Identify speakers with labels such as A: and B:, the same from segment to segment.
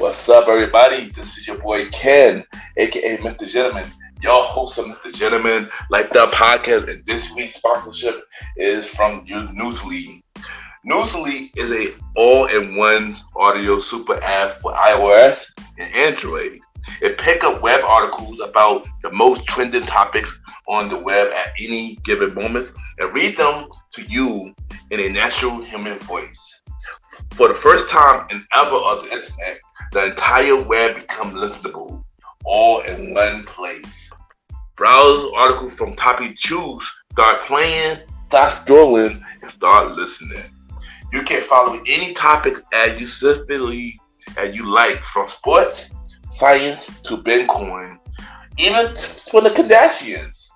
A: What's up, everybody? This is your boy Ken, aka Mr. Gentleman, your host of Mr. Gentleman Like That podcast. And this week's sponsorship is from Newsly. Newsly is a all-in-one audio super app for iOS and Android. It picks up web articles about the most trending topics on the web at any given moment and read them to you in a natural human voice. For the first time in ever of the internet, the entire web becomes listenable, all in one place. Browse articles from topic choose, start playing, start scrolling, and start listening. You can follow any topics as you specifically as you like, from sports, science to Bitcoin, even for the Kardashians.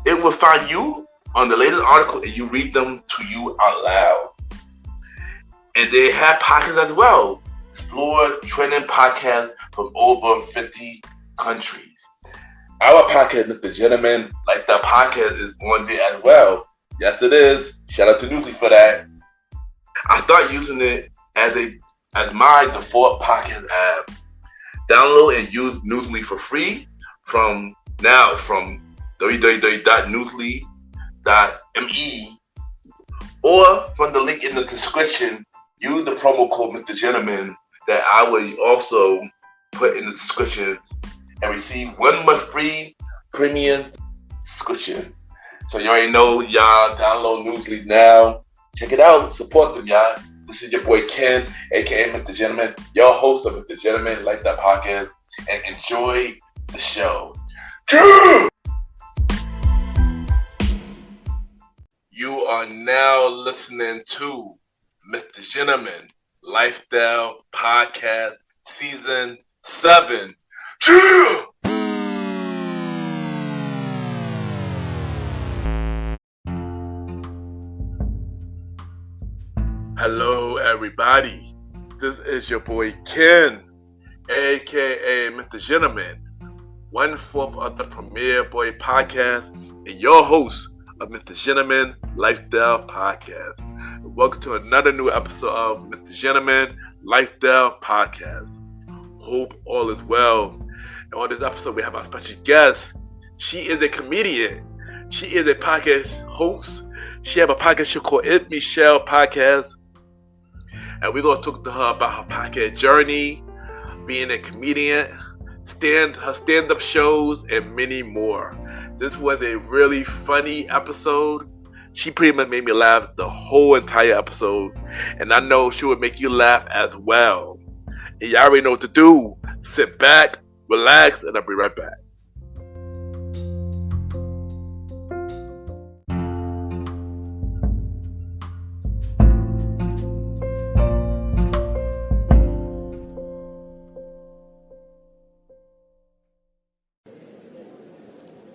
A: It will find you on the latest article and you read them to you out loud. And they have podcasts as well. Explore trending podcasts from over 50 countries. Our podcast, Mr. Gentleman Like That podcast, is on there as well. Yes, it is. Shout out to Newsly for that. I started using it as my default podcast app. Download and use Newsly for free from www.newsly.me or from the link in the description. Use the promo code Mr. Gentleman that I will also put in the description and receive 1 month free premium subscription. So you already know, y'all, download Newsly now. Check it out. Support them, y'all. This is your boy Ken, aka Mr. Gentleman, your host of Mr. Gentleman Like That podcast, and enjoy the show. You are now listening to Mr. Gentleman Lifestyle Podcast Season 7. Hello, everybody. This is your boy Ken, aka Mr. Gentleman, 1/4 of the Premier Boy Podcast, and your host of Mr. Gentleman Lifestyle Podcast. Welcome to another new episode of Mr. Gentleman Lifestyle Podcast. Hope all is well. And on this episode, we have our special guest. She is a comedian. She is a podcast host. She has a podcast show called It's Me Chelle Podcast. And we're going to talk to her about her podcast journey, being a comedian, her stand-up shows, and many more. This was a really funny episode. She pretty much made me laugh the whole entire episode. And I know she would make you laugh as well. And y'all already know what to do. Sit back, relax, and I'll be right back.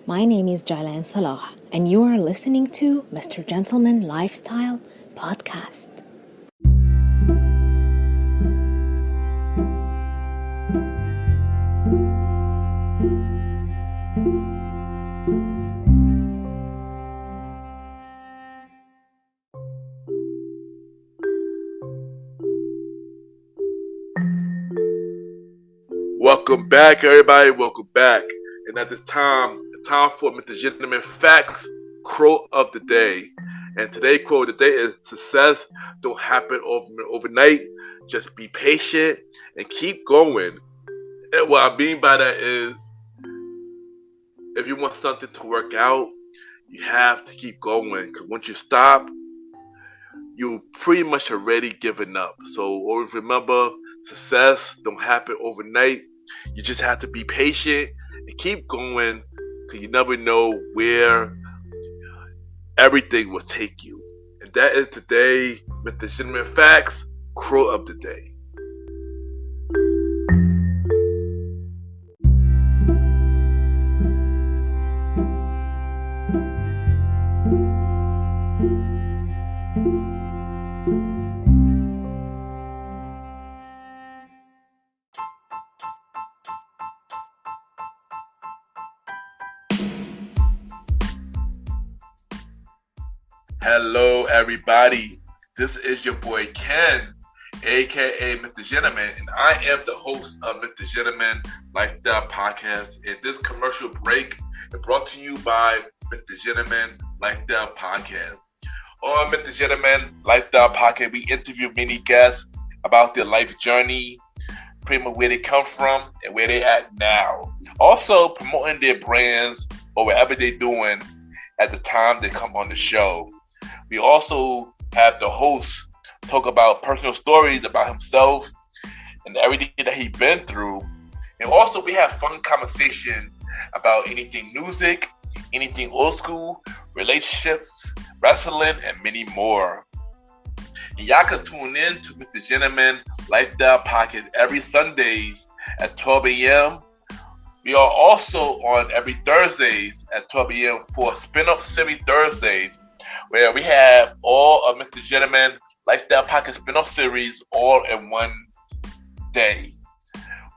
B: My name is Jailan Salah, and you are listening to Mr. Gentleman Lifestyle Podcast.
A: Welcome back, everybody. Welcome back. And at this time for Mr. Gentleman Facts Quote of the Day. And today's quote of the day is: success don't happen overnight. Just be patient and keep going. And what I mean by that is, if you want something to work out, you have to keep going. Because once you stop, you pretty much already given up. So always remember, success don't happen overnight. You just have to be patient and keep going, because you never know where everything will take you. And that is today, Mr. Gentleman Facts Quote of the Day. Hello, everybody. This is your boy Ken, aka Mr. Gentleman, and I am the host of Mr. Gentleman Lifestyle Podcast. And this commercial break is brought to you by Mr. Gentleman Lifestyle Podcast. On Mr. Gentleman Lifestyle Podcast, we interview many guests about their life journey, pretty much where they come from and where they at now. Also promoting their brands or whatever they're doing at the time they come on the show. We also have the host talk about personal stories about himself and everything that he's been through. And also we have fun conversation about anything music, anything old school, relationships, wrestling, and many more. And y'all can tune in to Mr. Gentleman Lifestyle Podcast every Sundays at 12 a.m. We are also on every Thursdays at 12 a.m. for Spin-Off Series Thursdays, where we have all of Mr. Gentleman Lifestyle Podcast spin-off series all in one day,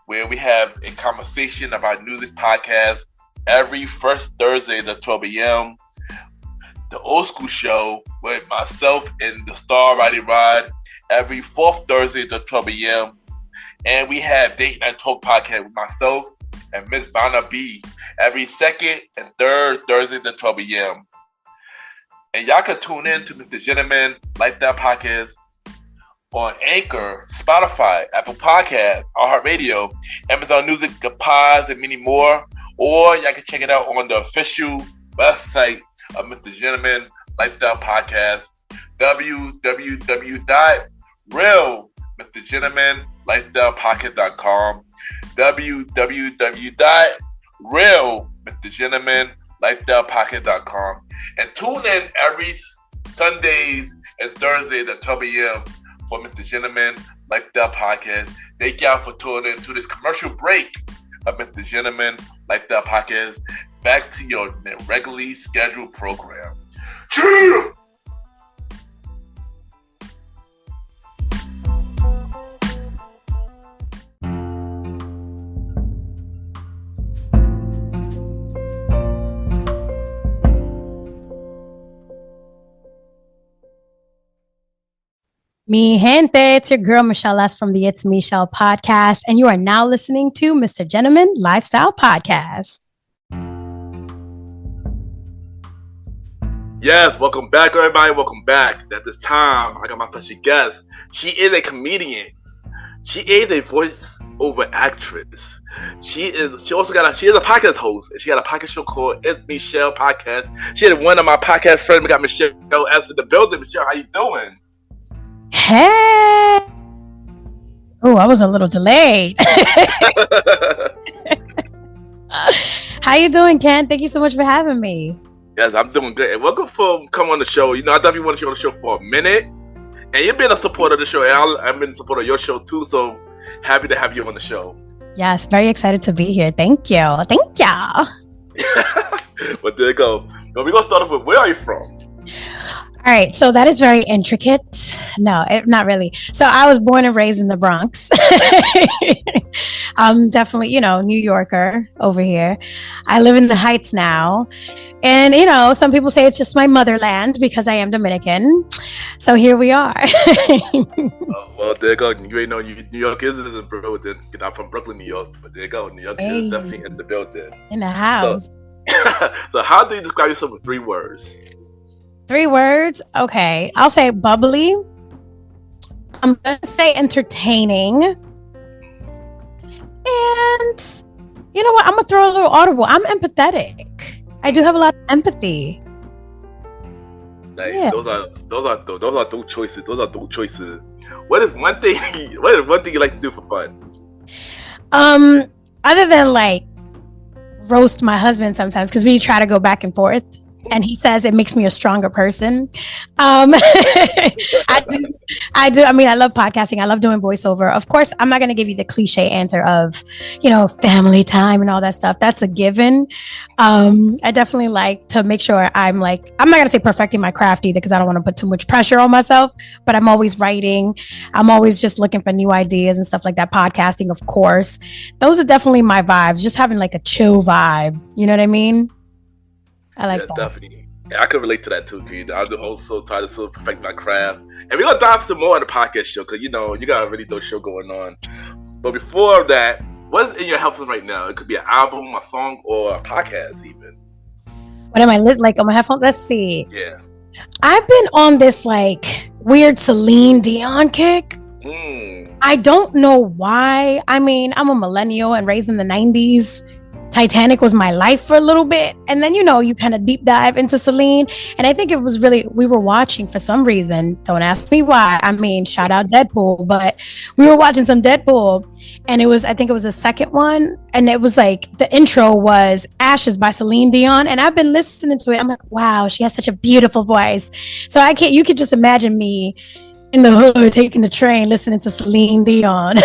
A: where we have a conversation about music podcast every first Thursday at 12 a.m. The Old School Show with myself and the Star Riding Rod every fourth Thursday at 12 a.m. And we have Date Night Talk Podcast with myself and Miss Vanna B every second and third Thursdays at 12 a.m. And y'all can tune in to Mr. Gentleman Lifestyle Podcast on Anchor, Spotify, Apple Podcasts, iHeartRadio, Amazon Music, Pods, and many more. Or y'all can check it out on the official website of Mr. Gentleman Lifestyle Podcast, www.realmrgentlemanlifestylepodcast.com, www.realmrgentlemanlifestylepodcast.com. And tune in every Sundays and Thursdays at 12 a.m. for Mr. Gentleman Lifestyle Podcast. Thank y'all for tuning in to this commercial break of Mr. Gentleman Lifestyle Podcast. Back to your regularly scheduled program. Chelle!
B: Mi gente, it's your girl Michelle S. from the It's Me Chelle podcast, and you are now listening to Mr. Gentleman Lifestyle Podcast.
A: Yes, welcome back, everybody. Welcome back. At this time, I got my special guest. She is a comedian. She is a voice-over actress. She is a podcast host. She got a podcast show called It's Me Chelle Podcast. She had one of my podcast friends. We got Michelle S. in the building. Michelle, how you doing?
B: Hey! Oh, I was a little delayed. How you doing, Ken? Thank you so much for having me.
A: Yes, I'm doing good. And welcome for coming on the show. You know, I definitely want to show the show for a minute. And you've been a supporter of the show. And I've been a supporter of your show, too. So happy to have you on the show.
B: Yes, very excited to be here. Thank you. Thank you.
A: But there you go. Now, we're going to start off with, where are you from?
B: All right, so that is very intricate. No, not really. So I was born and raised in the Bronx. I'm definitely, New Yorker over here. I live in the Heights now. And, some people say it's just my motherland because I am Dominican. So here we are.
A: Well, there you go. You ain't know New York is in the building. I'm from Brooklyn, New York. But there you go. New York is definitely in the building.
B: In the house.
A: So how do you describe yourself with 3 words?
B: 3 words? Okay. I'll say bubbly. I'm going to say entertaining. And you know what? I'm going to throw a little audible. I'm empathetic. I do have a lot of empathy.
A: Like, yeah. Those are those choices. Those are those choices. What is one thing you like to do for fun?
B: Other than like roast my husband sometimes, because we try to go back and forth. And he says it makes me a stronger person. I do. I mean, I love podcasting. I love doing voiceover. Of course, I'm not going to give you the cliche answer of, family time and all that stuff. That's a given. I definitely like to make sure I'm not going to say perfecting my craft either, because I don't want to put too much pressure on myself, but I'm always writing. I'm always just looking for new ideas and stuff like that. Podcasting, of course. Those are definitely my vibes. Just having like a chill vibe. You know what I mean? I like that.
A: Definitely. Yeah, I could relate to that too, because I also try to sort of perfect my craft. And we're gonna dive some more on the podcast show, because you got a really dope show going on. But before that, what's in your headphones right now? It could be an album, a song, or a podcast, even.
B: What am I like on my headphones? Let's see.
A: Yeah.
B: I've been on this like weird Celine Dion kick. I don't know why. I mean, I'm a millennial and raised in the 90s. Titanic was my life for a little bit. And then, you kind of deep dive into Celine. And I think it was really, we were watching for some reason. Don't ask me why. I mean, shout out Deadpool. But we were watching some Deadpool. And I think it was the second one. And it was like, the intro was Ashes by Celine Dion. And I've been listening to it. I'm like, wow, she has such a beautiful voice. So you could just imagine me in the hood taking the train listening to Celine Dion.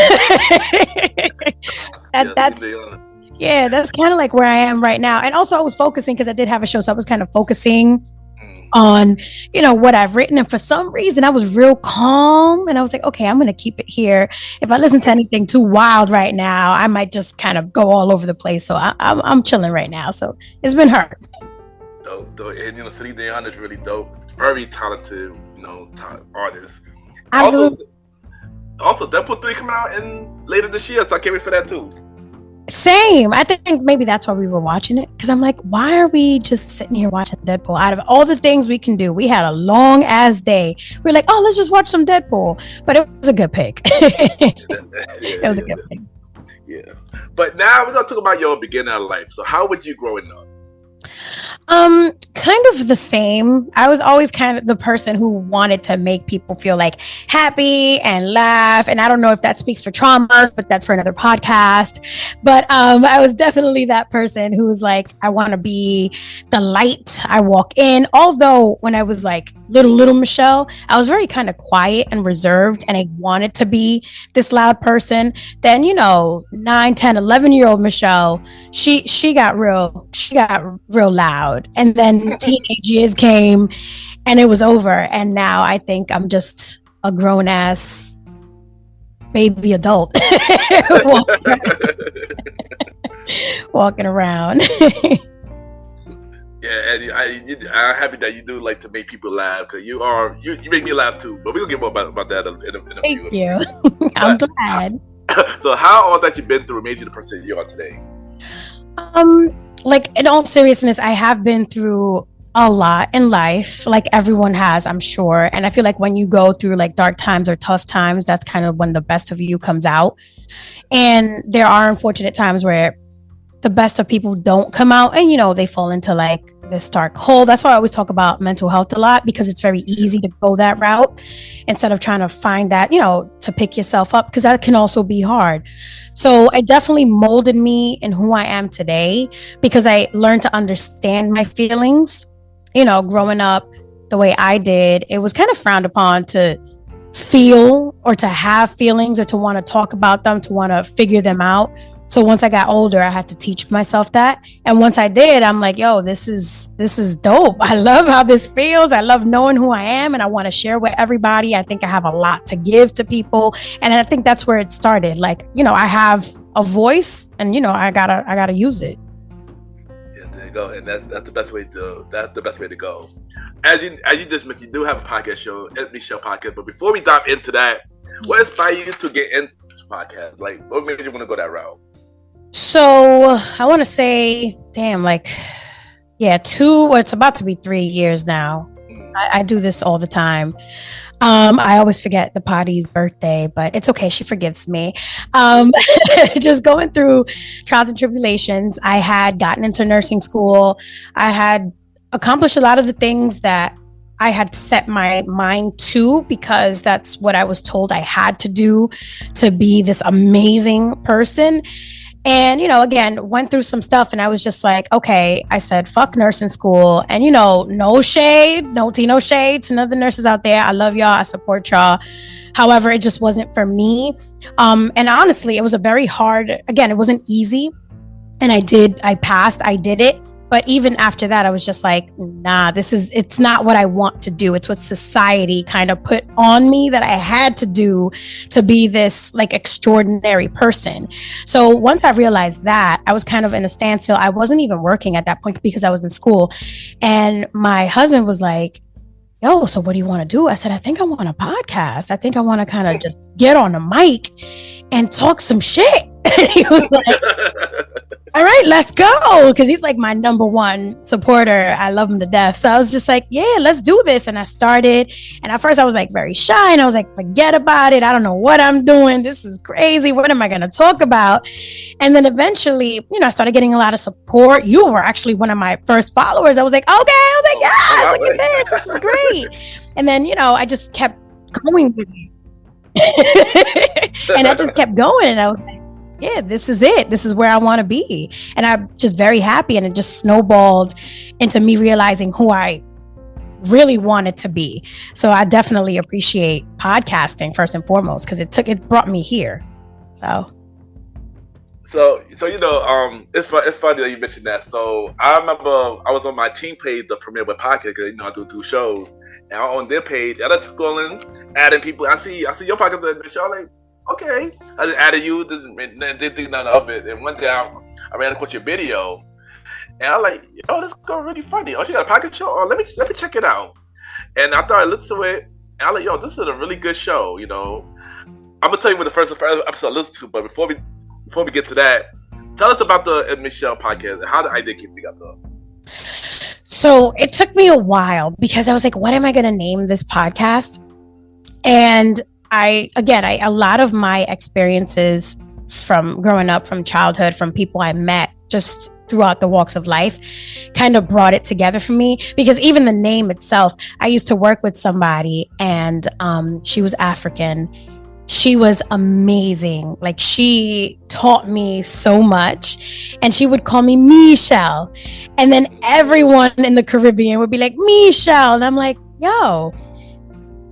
B: That's kind of like where I am right now. And also I was focusing because I did have a show, so I was kind of focusing on what I've written, and for some reason I was real calm, and I was like, okay, I'm gonna keep it here. If I listen to anything too wild right now, I might just kind of go all over the place. So I'm chilling right now, so it's been her.
A: Dope. And Celine Dion is really dope, very talented artist.
B: Absolutely.
A: Also Deadpool 3 coming out later this year, so I can't wait for that too.
B: Same. I think maybe that's why we were watching it, because I'm like, why are we just sitting here watching Deadpool? Out of all the things we can do, we had a long ass day. We're like, oh, let's just watch some Deadpool. But it was a good pick. It was a good pick.
A: Yeah. But now we're gonna talk about your beginning of life. So how would you growing up?
B: Kind of the same. I was always kind of the person who wanted to make people feel like happy and laugh. And I don't know if that speaks for traumas, but that's for another podcast. But I was definitely that person who was like, I want to be the light I walk in. Although when I was like little Michelle, I was very kind of quiet and reserved, and I wanted to be this loud person. Then 9, 10, 11-year-old Michelle, she got real loud. And then teenage years came and it was over. And now I think I'm just a grown ass baby adult walking around.
A: Yeah, and I'm happy that you do like to make people laugh, because you make me laugh too. But we'll get more about that in a
B: Thank
A: few.
B: you. I'm glad.
A: So how all that you've been through made you the person you are today?
B: Like, in all seriousness, I have been through a lot in life, like everyone has, I'm sure. And I feel like when you go through like dark times or tough times, that's kind of when the best of you comes out. And there are unfortunate times where the best of people don't come out, and they fall into like this dark hole. That's why I always talk about mental health a lot, because it's very easy to go that route instead of trying to find that, to pick yourself up, because that can also be hard. So it definitely molded me in who I am today, because I learned to understand my feelings. Growing up the way I did, it was kind of frowned upon to feel or to have feelings or to want to talk about them, to want to figure them out. So once I got older, I had to teach myself that. And once I did, I'm like, yo, this is dope. I love how this feels. I love knowing who I am, and I want to share with everybody. I think I have a lot to give to people. And I think that's where it started. Like, I have a voice, and I gotta use it.
A: Yeah, there you go. And that's the best way to go. As you just mentioned, you do have a podcast show, Ethnic Show Podcast. But before we dive into that, what inspired you to get into this podcast? Like, what made you want to go that route?
B: So I want to say, it's about to be 3 years now. I do this all the time. I always forget the potty's birthday, but it's okay. She forgives me. Just going through trials and tribulations. I had gotten into nursing school. I had accomplished a lot of the things that I had set my mind to, because that's what I was told I had to do to be this amazing person. And, again, went through some stuff, and I was just like, okay, I said, fuck nursing school. And, no shade, no shade to none of the nurses out there. I love y'all. I support y'all. However, it just wasn't for me. And honestly, it was a very hard, again, it wasn't easy. And I passed, I did it. But even after that, I was just like, nah, it's not what I want to do. It's what society kind of put on me that I had to do to be this like extraordinary person. So once I realized that, I was kind of in a standstill. I wasn't even working at that point because I was in school. And my husband was like, yo, so what do you want to do? I said, I think I want a podcast. I think I want to kind of just get on the mic and talk some shit. He was like, all right, let's go. Because he's like my number one supporter. I love him to death. So I was just like, yeah, let's do this. And I started. And at first I was like very shy. And I was like, forget about it. I don't know what I'm doing. This is crazy. What am I going to talk about? And then eventually, I started getting a lot of support. You were actually one of my first followers. I was like, okay. I was like, yes, look at this. This is great. And then, I just kept going with it. And I just kept going. And I was like, yeah, this is it. This is where I want to be. And I'm just very happy. And it just snowballed into me realizing who I really wanted to be. So I definitely appreciate podcasting first and foremost, because it brought me here. So
A: it's funny that you mentioned that. So I remember I was on my team page, the premiere with podcast, because I do 2 shows, and on their page, I was scrolling, adding people. I see your podcast, Michelle. Like, okay, I just added you. Didn't think none of it. And one day I ran across your video, and I was like, yo, this girl really funny. Oh, she got a podcast show. Oh, let me check it out. And I thought I listened to it, and I was like, yo, this is a really good show. I'm gonna tell you what the first episode I listened to, but before we get to that, tell us about the Michelle podcast and how the idea came together.
B: So it took me a while because I was like, what am I going to name this podcast? And a lot of my experiences from growing up, from childhood, from people I met just throughout the walks of life kind of brought it together for me, because even the name itself, I used to work with somebody and she was African. She was amazing. Like, she taught me so much, and she would call me Michelle. And then everyone in the Caribbean would be like, Michelle. And I'm like, yo,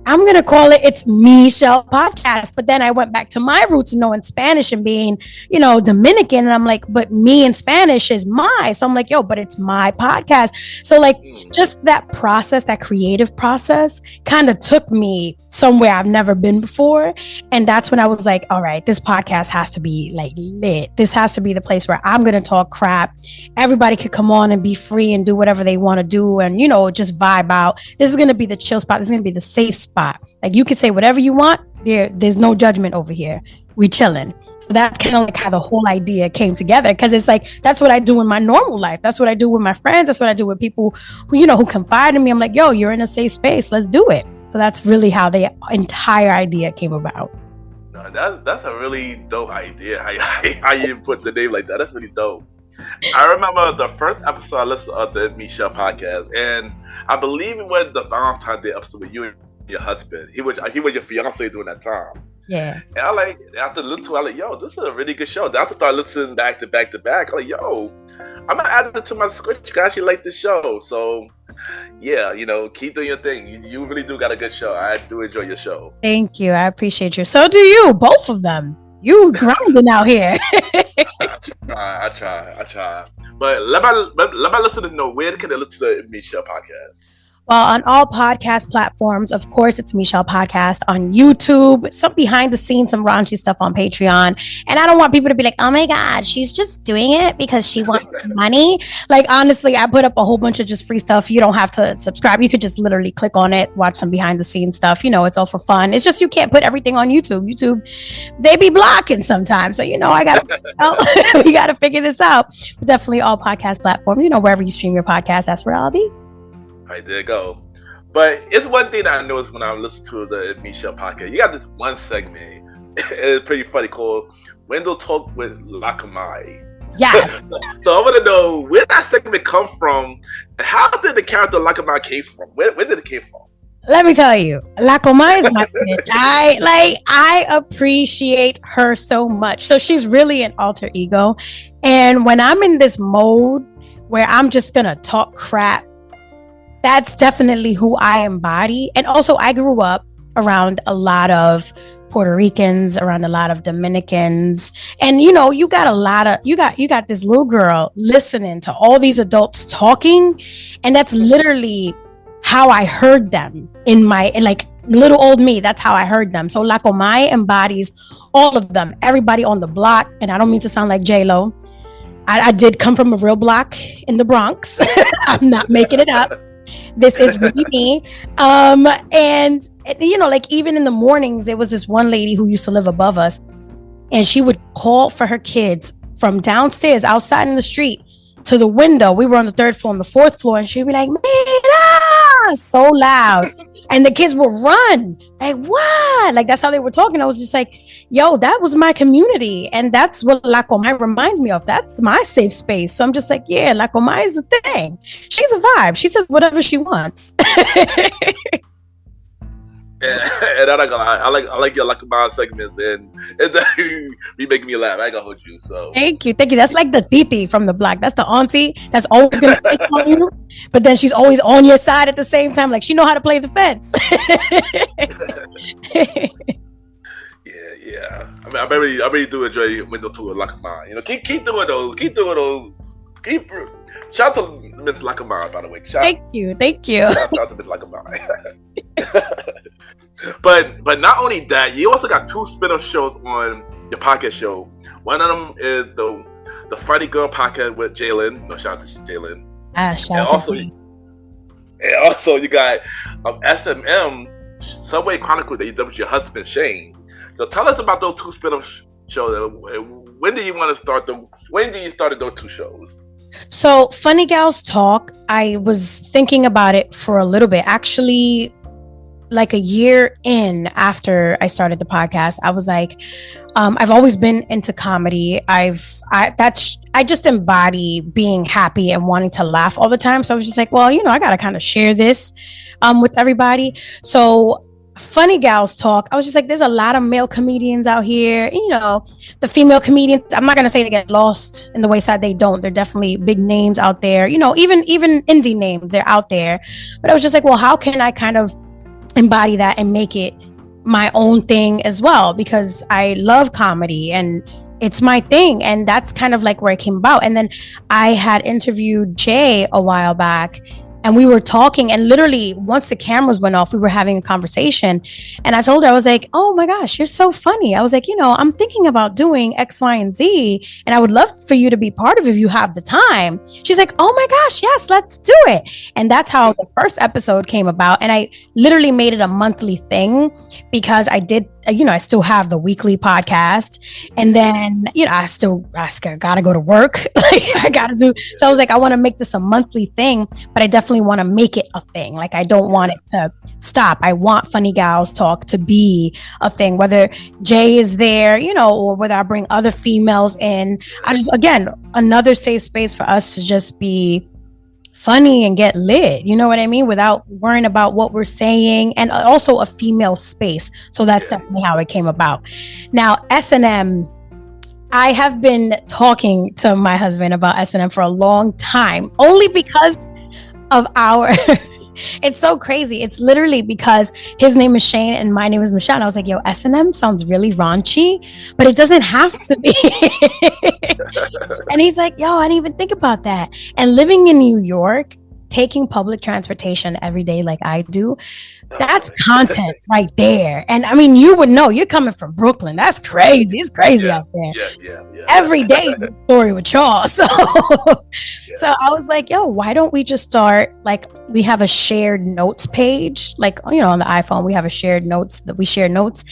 B: I'm going to call It's Michelle Podcast. But then I went back to my roots, knowing Spanish and being, Dominican. And I'm like, but me in Spanish is my. So I'm like, yo, but it's my podcast. So like just that process, that creative process kind of took me somewhere I've never been before. And that's when I was like, all right, this podcast has to be like lit. This has to be the place where I'm going to talk crap. Everybody could come on and be free and do whatever they want to do. And, just vibe out. This is going to be the chill spot. This is going to be the safe spot. Like, you can say whatever you want. There's no judgment over here. We chilling. So that's kind of like how the whole idea came together, because it's like, that's what I do in my normal life. That's what I do with my friends. That's what I do with people who confide in me. I'm like, yo, you're in a safe space. Let's do it. So that's really how the entire idea came about.
A: No, that's a really dope idea. How you put the name like that? That's really dope. I remember the first episode I listened to the Michelle podcast, and I believe it was the Valentine's Day episode with you and your husband. He was your fiance during that time.
B: Yeah.
A: And I like, after listening to it, I like, yo, this is a really good show. Then after I started listening back to back, I like, yo, I'm gonna add it to my script. I actually like the show. So yeah, keep doing your thing. You really do got a good show. I do enjoy your show.
B: Thank you. I appreciate you. So do you, both of them. You grinding out here.
A: I try. But let my listeners know, where can they listen to the Michelle podcast?
B: Well, on all podcast platforms, of course, it's Michelle Podcast. On YouTube, some behind the scenes, some raunchy stuff on Patreon. And I don't want people to be like, oh my God, she's just doing it because she wants money. Like, honestly, I put up a whole bunch of just free stuff. You don't have to subscribe. You could just literally click on it, watch some behind the scenes stuff. It's all for fun. It's just, you can't put everything on YouTube. YouTube, they be blocking sometimes. So, we got to figure this out. But definitely all podcast platforms, wherever you stream your podcast, that's where I'll be.
A: Right, there you go. But it's one thing that I noticed when I listen to the Michelle podcast. You got this one segment, it's pretty funny, called Window Talk with Lakamai.
B: Yes.
A: So I want to know where that segment come from, and how did the character Lakamai came from? Where did it came from?
B: Let me tell you, Lakamai is my friend. I appreciate her so much. So she's really an alter ego. And when I'm in this mode where I'm just gonna talk crap, that's definitely who I embody. And also, I grew up around a lot of Puerto Ricans, around a lot of Dominicans. And you got you got this little girl listening to all these adults talking, and that's literally how I heard them in my, like, little old me. That's how I heard them. So La Comay embodies all of them, everybody on the block. And I don't mean to sound like J-Lo. I did come from a real block in the Bronx. I'm not making it up. This is really me. And like, even in the mornings, there was this one lady who used to live above us, and she would call for her kids from downstairs, outside in the street, to the window. We were on the 3rd floor, on the 4th floor, and she'd be like, "Mira!" so loud. And the kids would run, like, what? Like, that's how they were talking. I was just like, yo, that was my community. And that's what La Comay reminds me of. That's my safe space. So I'm just like, yeah, La Comay is a thing. She's a vibe. She says whatever she wants.
A: And I'm not gonna lie, I like your La Comay segments, and it's be making me laugh. I ain't gonna hold you. So
B: thank you. That's like the titi from the block. That's the auntie that's always gonna pick on you, but then she's always on your side at the same time. Like, she know how to play the fence.
A: yeah. I mean, I really do enjoy window tour with La Comay. Keep doing those. Shout out to Miss La Comay, by the way.
B: Thank you.
A: Shout out to Miss La Comay. But not only that, you also got 2 spin-off shows on your podcast show. One of them is the Funny Girl podcast with Jalen. No, shout out to Jalen. And also you got SMM Subway Chronicles that you did with your husband Shane. So tell us about those 2 spin-off shows. When do you want to start them? When did you start those 2 shows?
B: So Funny Gals Talk, I was thinking about it for a little bit. Actually, like a year in after I started the podcast, I was like, I've always been into comedy. I just embody being happy and wanting to laugh all the time. So I was just like, well, I got to kind of share this with everybody. So Funny Gals Talk, I was just like, there's a lot of male comedians out here. The female comedians, I'm not going to say they get lost in the wayside. They don't. They're definitely big names out there. Even indie names, they're out there. But I was just like, well, how can I kind of embody that and make it my own thing as well? Because I love comedy and it's my thing. And that's kind of like where it came about. And then I had interviewed Jay a while back, and we were talking, and literally once the cameras went off, we were having a conversation, and I told her, I was like, oh my gosh, you're so funny. I was like, I'm thinking about doing X, Y, and Z, and I would love for you to be part of it if you have the time. She's like, oh my gosh, yes, let's do it. And that's how the first episode came about. And I literally made it a monthly thing because I did, I still have the weekly podcast, and then, I gotta go to work. Like, I gotta do. So I was like, I want to make this a monthly thing, but I definitely want to make it a thing. Like, I don't want it to stop. I want Funny Gals Talk to be a thing, whether Jay is there, or whether I bring other females in. Again, another safe space for us to just be funny and get lit, you know what I mean, without worrying about what we're saying, and also a female space. So that's definitely how it came about. Now, S&M, I have been talking to my husband about S&M for a long time, only because of our it's so crazy. It's literally because his name is Shane and my name is Michelle. And I was like, yo, S&M sounds really raunchy, but it doesn't have to be. And he's like, yo, I didn't even think about that. And living in New York, taking public transportation every day like I do, that's content right there. And I mean, you would know, you're coming from Brooklyn. That's crazy. It's crazy out there.
A: Yeah.
B: Every day is a story with y'all. So I was like, yo, why don't we just start, like, we have a shared notes page, like, on the iPhone, we have a shared notes that we share notes,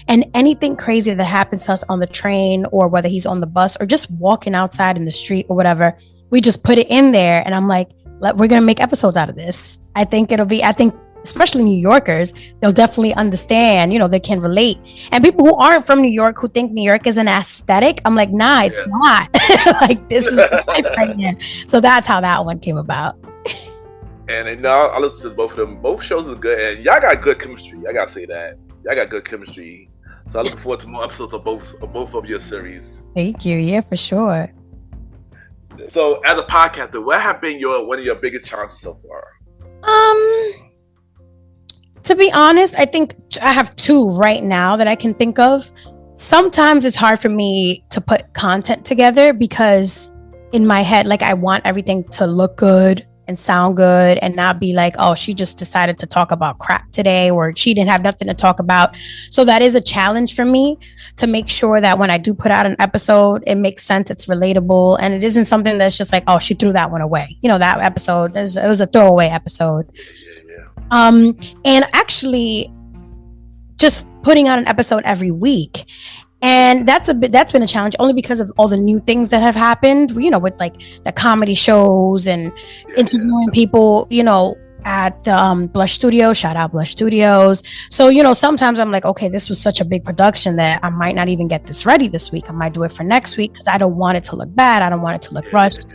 B: and anything crazy that happens to us on the train, or whether he's on the bus or just walking outside in the street or whatever, we just put it in there. And I'm like, we're going to make episodes out of this. I think especially New Yorkers, they'll definitely understand, they can relate. And people who aren't from New York, who think New York is an aesthetic, I'm like, nah, it's not. Like, this is life right here. So that's how that one came about.
A: And now I listen to both of them. Both shows are good, and y'all got good chemistry. I gotta say that. Y'all got good chemistry. So I'm looking forward to more episodes of both of your series.
B: Thank you. Yeah, for sure.
A: So as a podcaster, what have been one of your biggest challenges so far?
B: To be honest, I think I have two right now that I can think of. Sometimes it's hard for me to put content together because in my head, like I want everything to look good and sound good and not be like, oh, she just decided to talk about crap today or she didn't have nothing to talk about. So that is a challenge for me to make sure that when I do put out an episode, it makes sense, it's relatable, and it isn't something that's just like, oh, she threw that one away. You know, that episode, it was a throwaway episode. And actually just putting out an episode every week. And that's been a challenge only because of all the new things that have happened, you know, with like the comedy shows and interviewing people, you know, at the Blush Studio, shout out Blush Studios. So, you know, sometimes I'm like, okay, this was such a big production that I might not even get this ready this week. I might do it for next week because I don't want it to look bad. I don't want it to look rushed.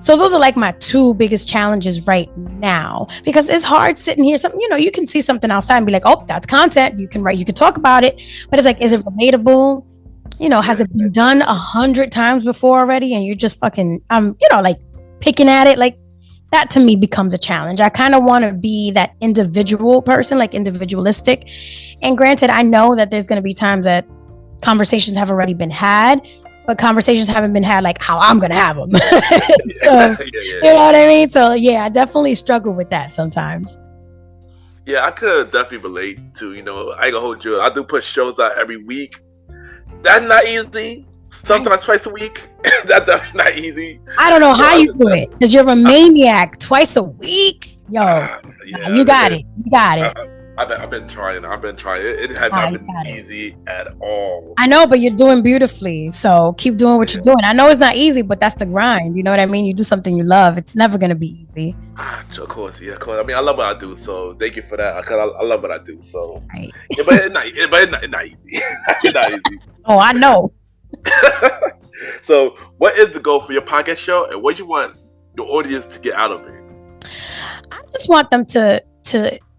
B: So those are like my two biggest challenges right now, because it's hard sitting here. Something, you know, you can see something outside and be like, oh, that's content. You can write, you can talk about it, but it's like, is it relatable? You know, has it been done 100 times before already? And you're just fucking, you know, like picking at it. Like that to me becomes a challenge. I kind of want to be that individual person, like individualistic. And granted, I know that there's going to be times that conversations have already been had, but conversations haven't been had like how I'm going to have them. So, you know what I mean? So yeah, I definitely struggle with that sometimes.
A: Yeah, I could definitely relate to, you know, I ain't gonna hold you. I do put shows out every week. That's not easy. Sometimes twice a week. That's definitely not easy.
B: I don't know how you do it because you're a maniac. Twice a week, yo. You got it. You got it.
A: I've been trying. It has not been easy at all.
B: I know, but you're doing beautifully. So keep doing what you're doing. I know it's not easy, but that's the grind. You know what I mean? You do something you love. It's never gonna be easy.
A: Of course, yeah. Of course. I mean, I love what I do. So thank you for that. Cause I love what I do. So,
B: right.
A: Yeah, but it's not easy. It's not easy.
B: Oh, I know.
A: So, what is the goal for your podcast show, and what do you want your audience to get out of it?
B: I just want them to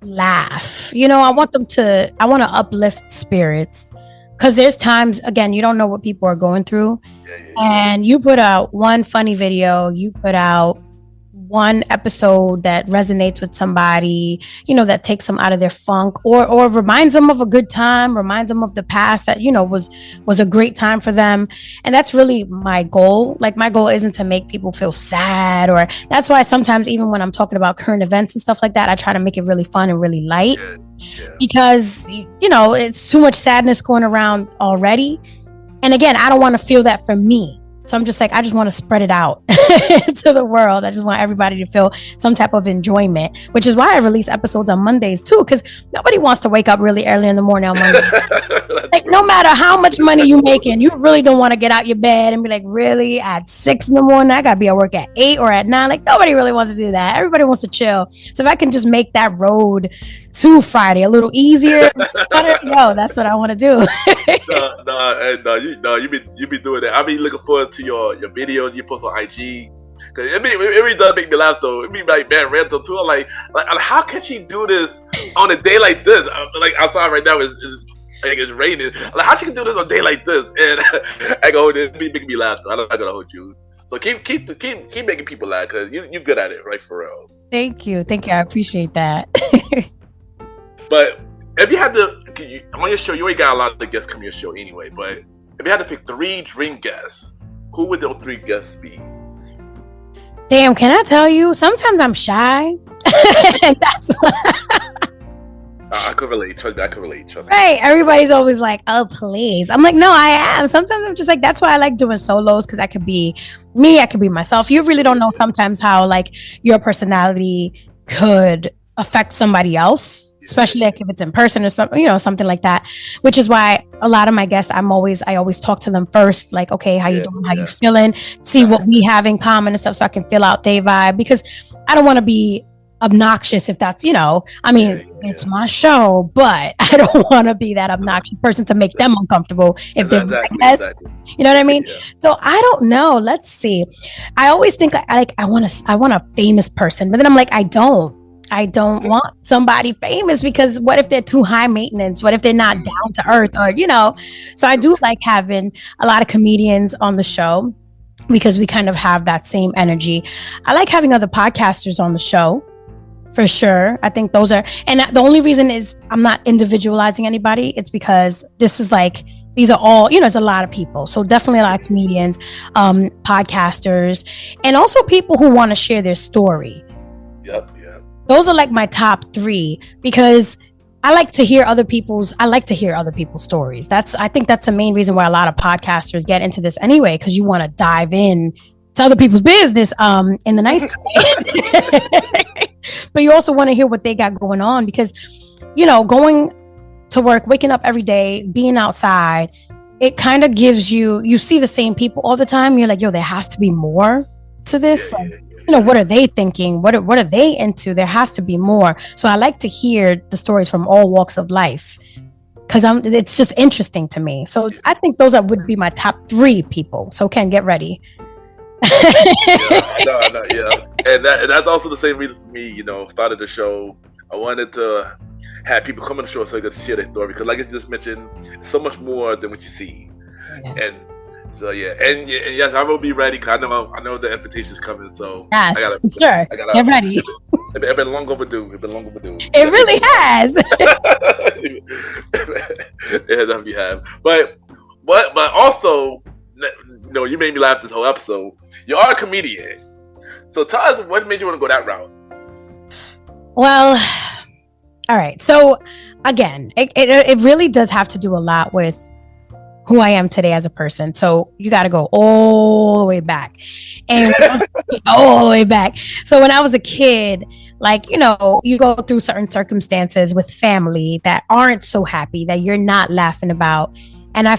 B: laugh. You know, I want to uplift spirits, because there's times, again, you don't know what people are going through. And you put out one funny video, you put out one episode that resonates with somebody, you know, that takes them out of their funk or reminds them of a good time, reminds them of the past that, you know, was a great time for them. And that's really my goal. Like, my goal isn't to make people feel sad, or that's why sometimes even when I'm talking about current events and stuff like that, I try to make it really fun and really light, because, you know, it's too much sadness going around already. And again, I don't want to feel that for me. So I'm just like, I just want to spread it out to the world. I just want everybody to feel some type of enjoyment, which is why I release episodes on Mondays too, because nobody wants to wake up really early in the morning on Monday. Like, no matter how much money you making, you really don't want to get out your bed and be like, really, at 6 in the morning, I got to be at work at 8 or at 9. Like, nobody really wants to do that. Everybody wants to chill. So if I can just make that road to Friday a little easier, yo, that's what I want to do.
A: You be doing that. I be looking forward to your videos you post on IG. Cause it really does make me laugh though. It be like, man, random too. I'm like, how can she do this on a day like this? Like, outside right now it's raining. Like, how she can do this on a day like this? And I go, it be making me laugh. I'm not gonna hold you. So keep making people laugh, because you good at it, right? For real.
B: Thank you. I appreciate that.
A: But if you had to, on your show, you already got a lot of guests come to your show anyway. But if you had to pick 3 dream guests, who would those 3 guests be?
B: Damn, can I tell you? Sometimes I'm shy. And that's
A: I could relate. Trust me.
B: Right. Everybody's always like, oh, please. I'm like, no, I am. Sometimes I'm just like, that's why I like doing solos, because I could be me. I could be myself. You really don't know sometimes how, like, your personality could affect somebody else, especially like if it's in person or something, you know, something like that. Which is why a lot of my guests, I always talk to them first, like, okay, how you doing? How you feeling? See what we have in common and stuff, so I can feel out their vibe, because I don't want to be obnoxious, if that's, you know, I mean, it's my show, but I don't want to be that obnoxious person to make them uncomfortable if they're exactly. You know what I mean? So I don't know. Let's see. I always think I want a famous person, but then I'm like, I don't want somebody famous, because what if they're too high maintenance? What if they're not down to earth, or, you know? So I do like having a lot of comedians on the show, because we kind of have that same energy. I like having other podcasters on the show, For sure. I think those are, and the only reason is I'm not individualizing anybody. It's because this is like, these are all, you know, it's a lot of people. So definitely a lot of comedians, podcasters, and also people who want to share their story.
A: Yep. Yeah.
B: Those are like my top 3 because I like to hear other people's stories. I think that's the main reason why a lot of podcasters get into this anyway, because you want to dive in to other people's business in the nice way. But you also want to hear what they got going on because, you know, going to work, waking up every day, being outside, it kind of gives you see the same people all the time. You're like, yo, there has to be more to this. Like, you know, what are they thinking? What are they into? There has to be more. So I like to hear the stories from all walks of life because it's just interesting to me. So I think those would be my top 3 people. So Ken, get ready.
A: Yeah. And that's also the same reason for me, you know, started the show. I wanted to have people come on the show so they could share their story because, like I just mentioned, it's so much more than what you see. Yeah. And so and yes, I will be ready because I know the invitation's coming. So
B: yes, get ready.
A: It's been long overdue.
B: It really has.
A: It definitely have. But also, you know, you made me laugh this whole episode. You are a comedian. So tell us what made you want to go that route.
B: Well, all right. So again, it really does have to do a lot with who I am today as a person. So you got to go all the way back and all the way back. So when I was a kid, like, you know, you go through certain circumstances with family that aren't so happy that you're not laughing about. And I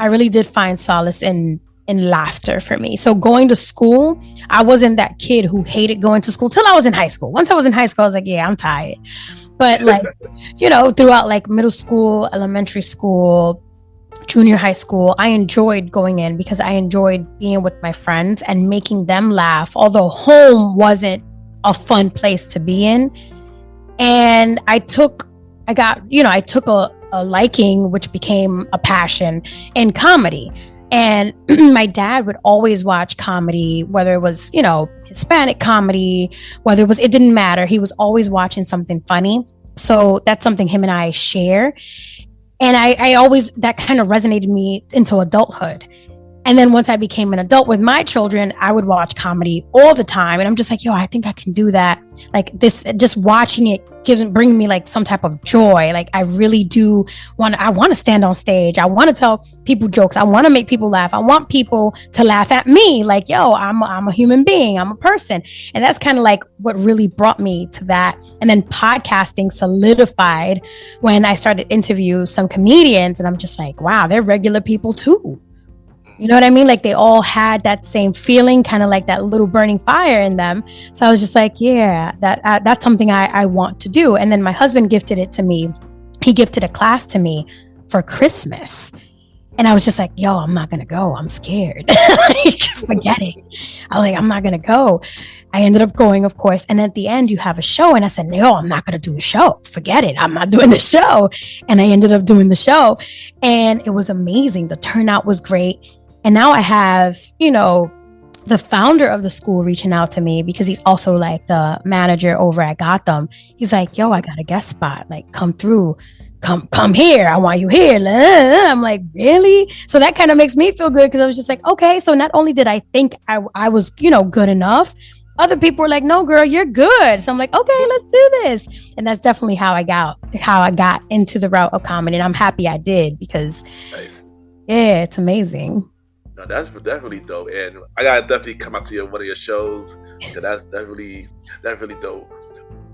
B: really did find solace in laughter for me. So going to school, I wasn't that kid who hated going to school till I was in high school. Once I was in high school, I was like, yeah, I'm tired. But like, you know, throughout like middle school, elementary school, junior high school, I enjoyed going in because I enjoyed being with my friends and making them laugh, although home wasn't a fun place to be in. And I took a liking, which became a passion in comedy. And my dad would always watch comedy, whether it was, you know, Hispanic comedy, it didn't matter. He was always watching something funny. So that's something him and I share. And I always, that kind of resonated me into adulthood. And then once I became an adult with my children, I would watch comedy all the time. And I'm just like, yo, I think I can do that. Like this, just watching it bring me like some type of joy. Like I really do want to stand on stage. I want to tell people jokes. I want to make people laugh. I want people to laugh at me. Like, yo, I'm a human being. I'm a person. And that's kind of like what really brought me to that. And then podcasting solidified when I started interview some comedians. And I'm just like, wow, they're regular people too. You know what I mean? Like they all had that same feeling, kind of like that little burning fire in them. So I was just like, yeah, that's something I want to do. And then my husband gifted it to me. He gifted a class to me for Christmas. And I was just like, yo, I'm not going to go. I'm scared. Like, forget it. I was like, I'm not going to go. I ended up going, of course. And at the end, you have a show. And I said, no, I'm not going to do the show. Forget it. I'm not doing the show. And I ended up doing the show. And it was amazing. The turnout was great. And now I have, you know, the founder of the school reaching out to me because he's also like the manager over at Gotham. He's like, yo, I got a guest spot. Like, come through. Come here. I want you here. I'm like, really? So that kind of makes me feel good because I was just like, okay. So not only did I think I was, you know, good enough, other people were like, no, girl, you're good. So I'm like, okay, let's do this. And that's definitely how I got into the route of comedy. And I'm happy I did because, yeah, it's amazing.
A: No, that's definitely dope, and I gotta definitely come out to one of your shows. That's really dope.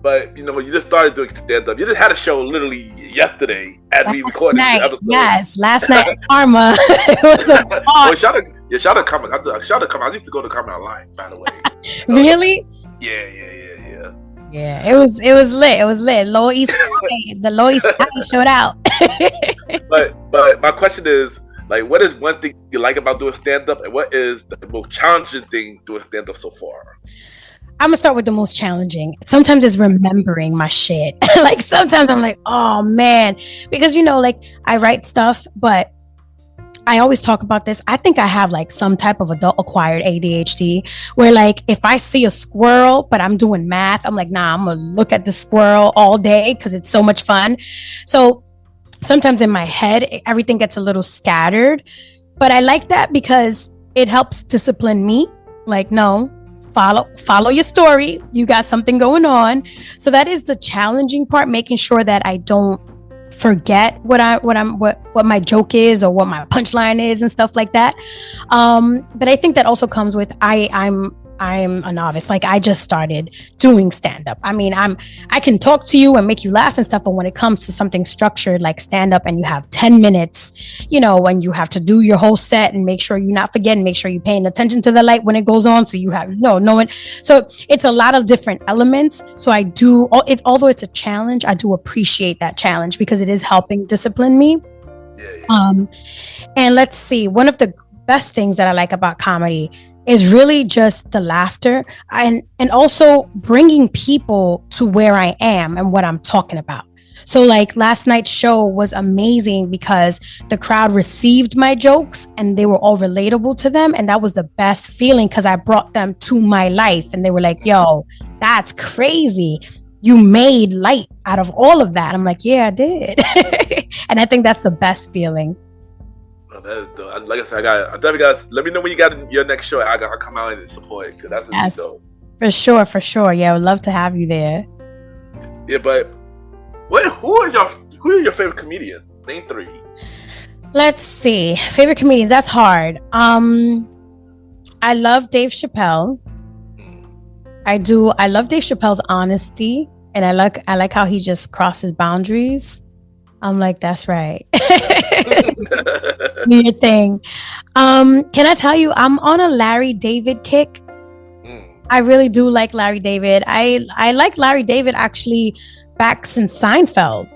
A: But you know, you just started doing stand up. You just had a show literally yesterday as we recorded this episode.
B: Yes, last night at Karma. It was
A: well, shout out Karma. I used to go to Karma online, by the way.
B: Really?
A: Yeah.
B: Yeah, it was lit. It was lit. Lower East Side, the Lower East Side showed out.
A: But my question is, like, what is one thing you like about doing stand-up, and what is the most challenging thing doing stand-up so far?
B: I'm gonna start with the most challenging. Sometimes it's remembering my shit. Like sometimes I'm like, oh man, because you know, like I write stuff, but I always talk about this. I think I have like some type of adult acquired ADHD where like if I see a squirrel, but I'm doing math, I'm like, nah, I'm gonna look at the squirrel all day because it's so much fun. So sometimes in my head, everything gets a little scattered, but I like that because it helps discipline me. Like, no, follow your story. You got something going on. So that is the challenging part, making sure that I don't forget what my joke is or what my punchline is and stuff like that. But I think that also comes with I'm a novice. Like I just started doing stand-up. I mean, I can talk to you and make you laugh and stuff, but when it comes to something structured like stand-up and you have 10 minutes, you know, when you have to do your whole set and make sure you're not forgetting, make sure you're paying attention to the light when it goes on. So you have no one. So it's a lot of different elements. So I do, although it's a challenge, I do appreciate that challenge because it is helping discipline me. And let's see, one of the best things that I like about comedy is really just the laughter and also bringing people to where I am and what I'm talking about. So like last night's show was amazing because the crowd received my jokes and they were all relatable to them. And that was the best feeling because I brought them to my life and they were like, yo, that's crazy. You made light out of all of that. I'm like, yeah, I did. And I think that's the best feeling.
A: Like I said, I definitely got. Let me know when you got your next show. I'll come out and support it because that's really dope. For sure. Yeah, I would love to have you there. Yeah, but who are your favorite comedians? Name 3.
B: Let's see, favorite comedians. That's hard. I love Dave Chappelle. I love Dave Chappelle's honesty, and I like how he just crosses boundaries. I'm like, that's right. Do your thing. Can I tell you, I'm on a Larry David kick. I really do like Larry David. I like Larry David actually back since Seinfeld.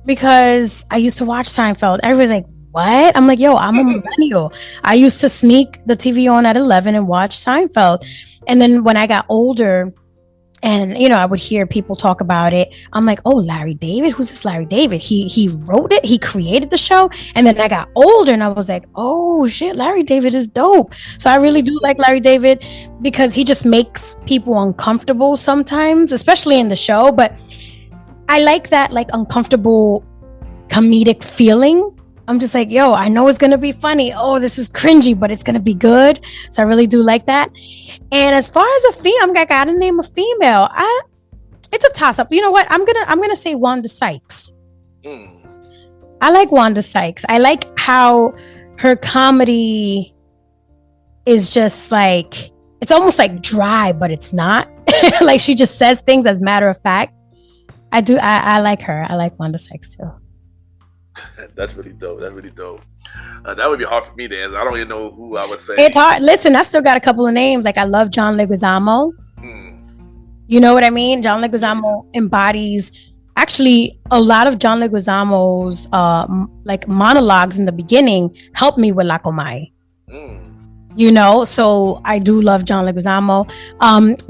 B: Because I used to watch Seinfeld. Everybody's like, what? I'm like, yo, I'm a millennial. I used to sneak the TV on at 11 and watch Seinfeld. And then when I got older, and, you know, I would hear people talk about it. I'm like, oh, Larry David? Who's this Larry David? He wrote it. He created the show. And then I got older and I was like, oh, shit, Larry David is dope. So I really do like Larry David because he just makes people uncomfortable sometimes, especially in the show. But I like that, like, uncomfortable comedic feeling. I'm just like, yo, I know it's going to be funny. Oh, this is cringy, but it's going to be good. So I really do like that. And as far as a female, I got to name a female. It's a toss up. You know what? I'm going to say Wanda Sykes. I like Wanda Sykes. I like how her comedy is just like, it's almost like dry, but it's not. Like she just says things as matter of fact. I like her. I like Wanda Sykes too.
A: That's really dope. That would be hard for me to answer. I don't even know who I would say.
B: It's hard. Listen, I still got a couple of names. Like I love John Leguizamo. You know what I mean? John Leguizamo embodies actually a lot of John Leguizamo's like monologues in the beginning helped me with Lacomai. You know, so I do love John Leguizamo.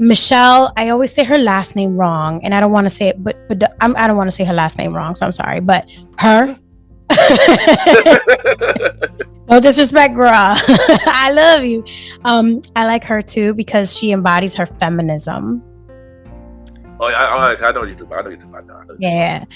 B: Michelle, I always say her last name wrong, and I don't want to say it, but I don't want to say her last name wrong, so I'm sorry. But her. No disrespect, girl. I love you. I like her too because she embodies her feminism.
A: Oh yeah, I know you too. I know you too.
B: Yeah,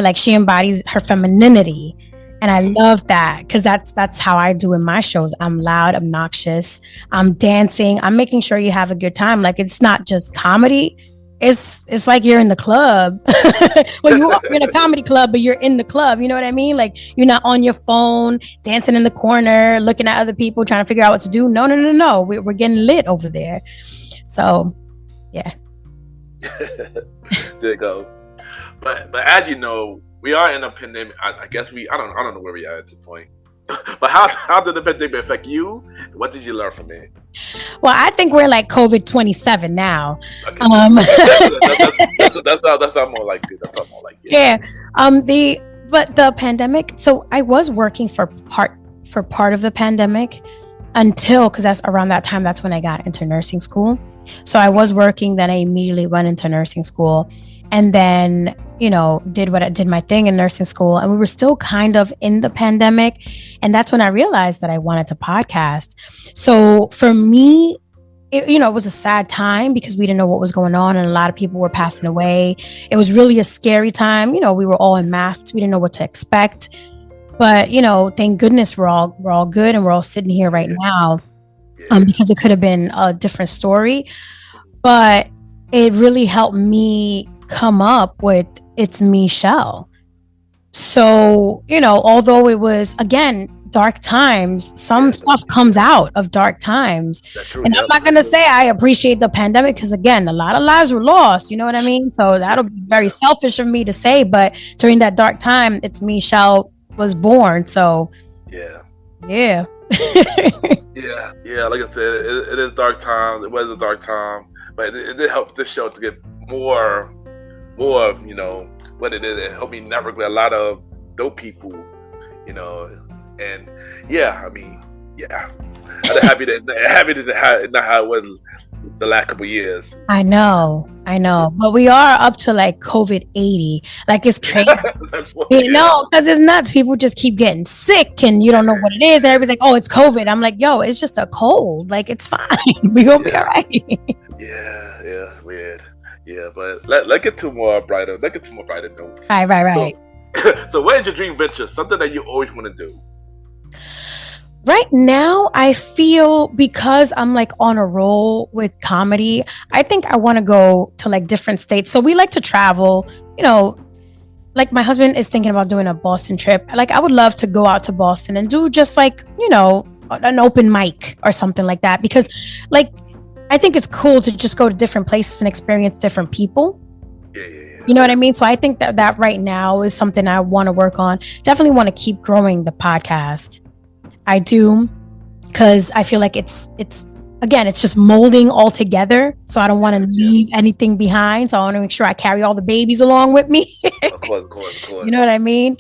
B: like she embodies her femininity, and I love that because that's how I do in my shows. I'm loud, obnoxious. I'm dancing. I'm making sure you have a good time. Like it's not just comedy. It's like you're in the club. Well, you're in a comedy club, but you're in the club. You know what I mean? Like you're not on your phone, dancing in the corner, looking at other people, trying to figure out what to do. No. We're getting lit over there. So, yeah.
A: There you go. But as you know, we are in a pandemic. I guess I don't know where we are at this point. But how did the pandemic affect you? What did you learn from it?
B: Well, I think we're like COVID 27 now.
A: Okay. That's not more like it. That's not more like it.
B: Yeah. But the pandemic. So I was working for part of the pandemic until because that's around that time. That's when I got into nursing school. So I was working. Then I immediately went into nursing school, and then did what I did my thing in nursing school, and we were still kind of in the pandemic. And that's when I realized that I wanted to podcast. So for me, it was a sad time because we didn't know what was going on, and a lot of people were passing away. It was really a scary time. We were all in masks. We didn't know what to expect. But, thank goodness we're all good, and we're all sitting here right now, because it could have been a different story. But it really helped me come up with It's Me, Chelle. So, although it was, again, dark times, some stuff comes out of dark times. And I'm not going to say I appreciate the pandemic because, again, a lot of lives were lost. You know what I mean? So that'll be very selfish of me to say. But during that dark time, It's Me, Chelle was born. So
A: yeah.
B: Yeah.
A: Like I said, it is dark time. It was a dark time, but it did help this show to get more of, what it is. It helped me network with a lot of dope people, and I'm happy that not how it was the last couple of years.
B: I know, but we are up to like COVID 80. Like, it's crazy, because it's nuts. People just keep getting sick, and you don't know what it is, and everybody's like, "Oh, it's COVID." I'm like, "Yo, it's just a cold. Like, it's fine. We gonna be all right."
A: Weird. Yeah, but let's get to more brighter. Notes.
B: Right.
A: So what is your dream venture? Something that you always want to do?
B: Right now, I feel, because I'm like on a roll with comedy, I think I want to go to like different states. So we like to travel, like my husband is thinking about doing a Boston trip. Like, I would love to go out to Boston and do just like, an open mic or something like that. Because like, I think it's cool to just go to different places and experience different people.
A: Yeah.
B: You know what I mean? So I think that right now is something I want to work on. Definitely want to keep growing the podcast. I do, because I feel like it's just molding all together. So I don't want to leave anything behind. So I want to make sure I carry all the babies along with me.
A: Of course.
B: You know what I mean?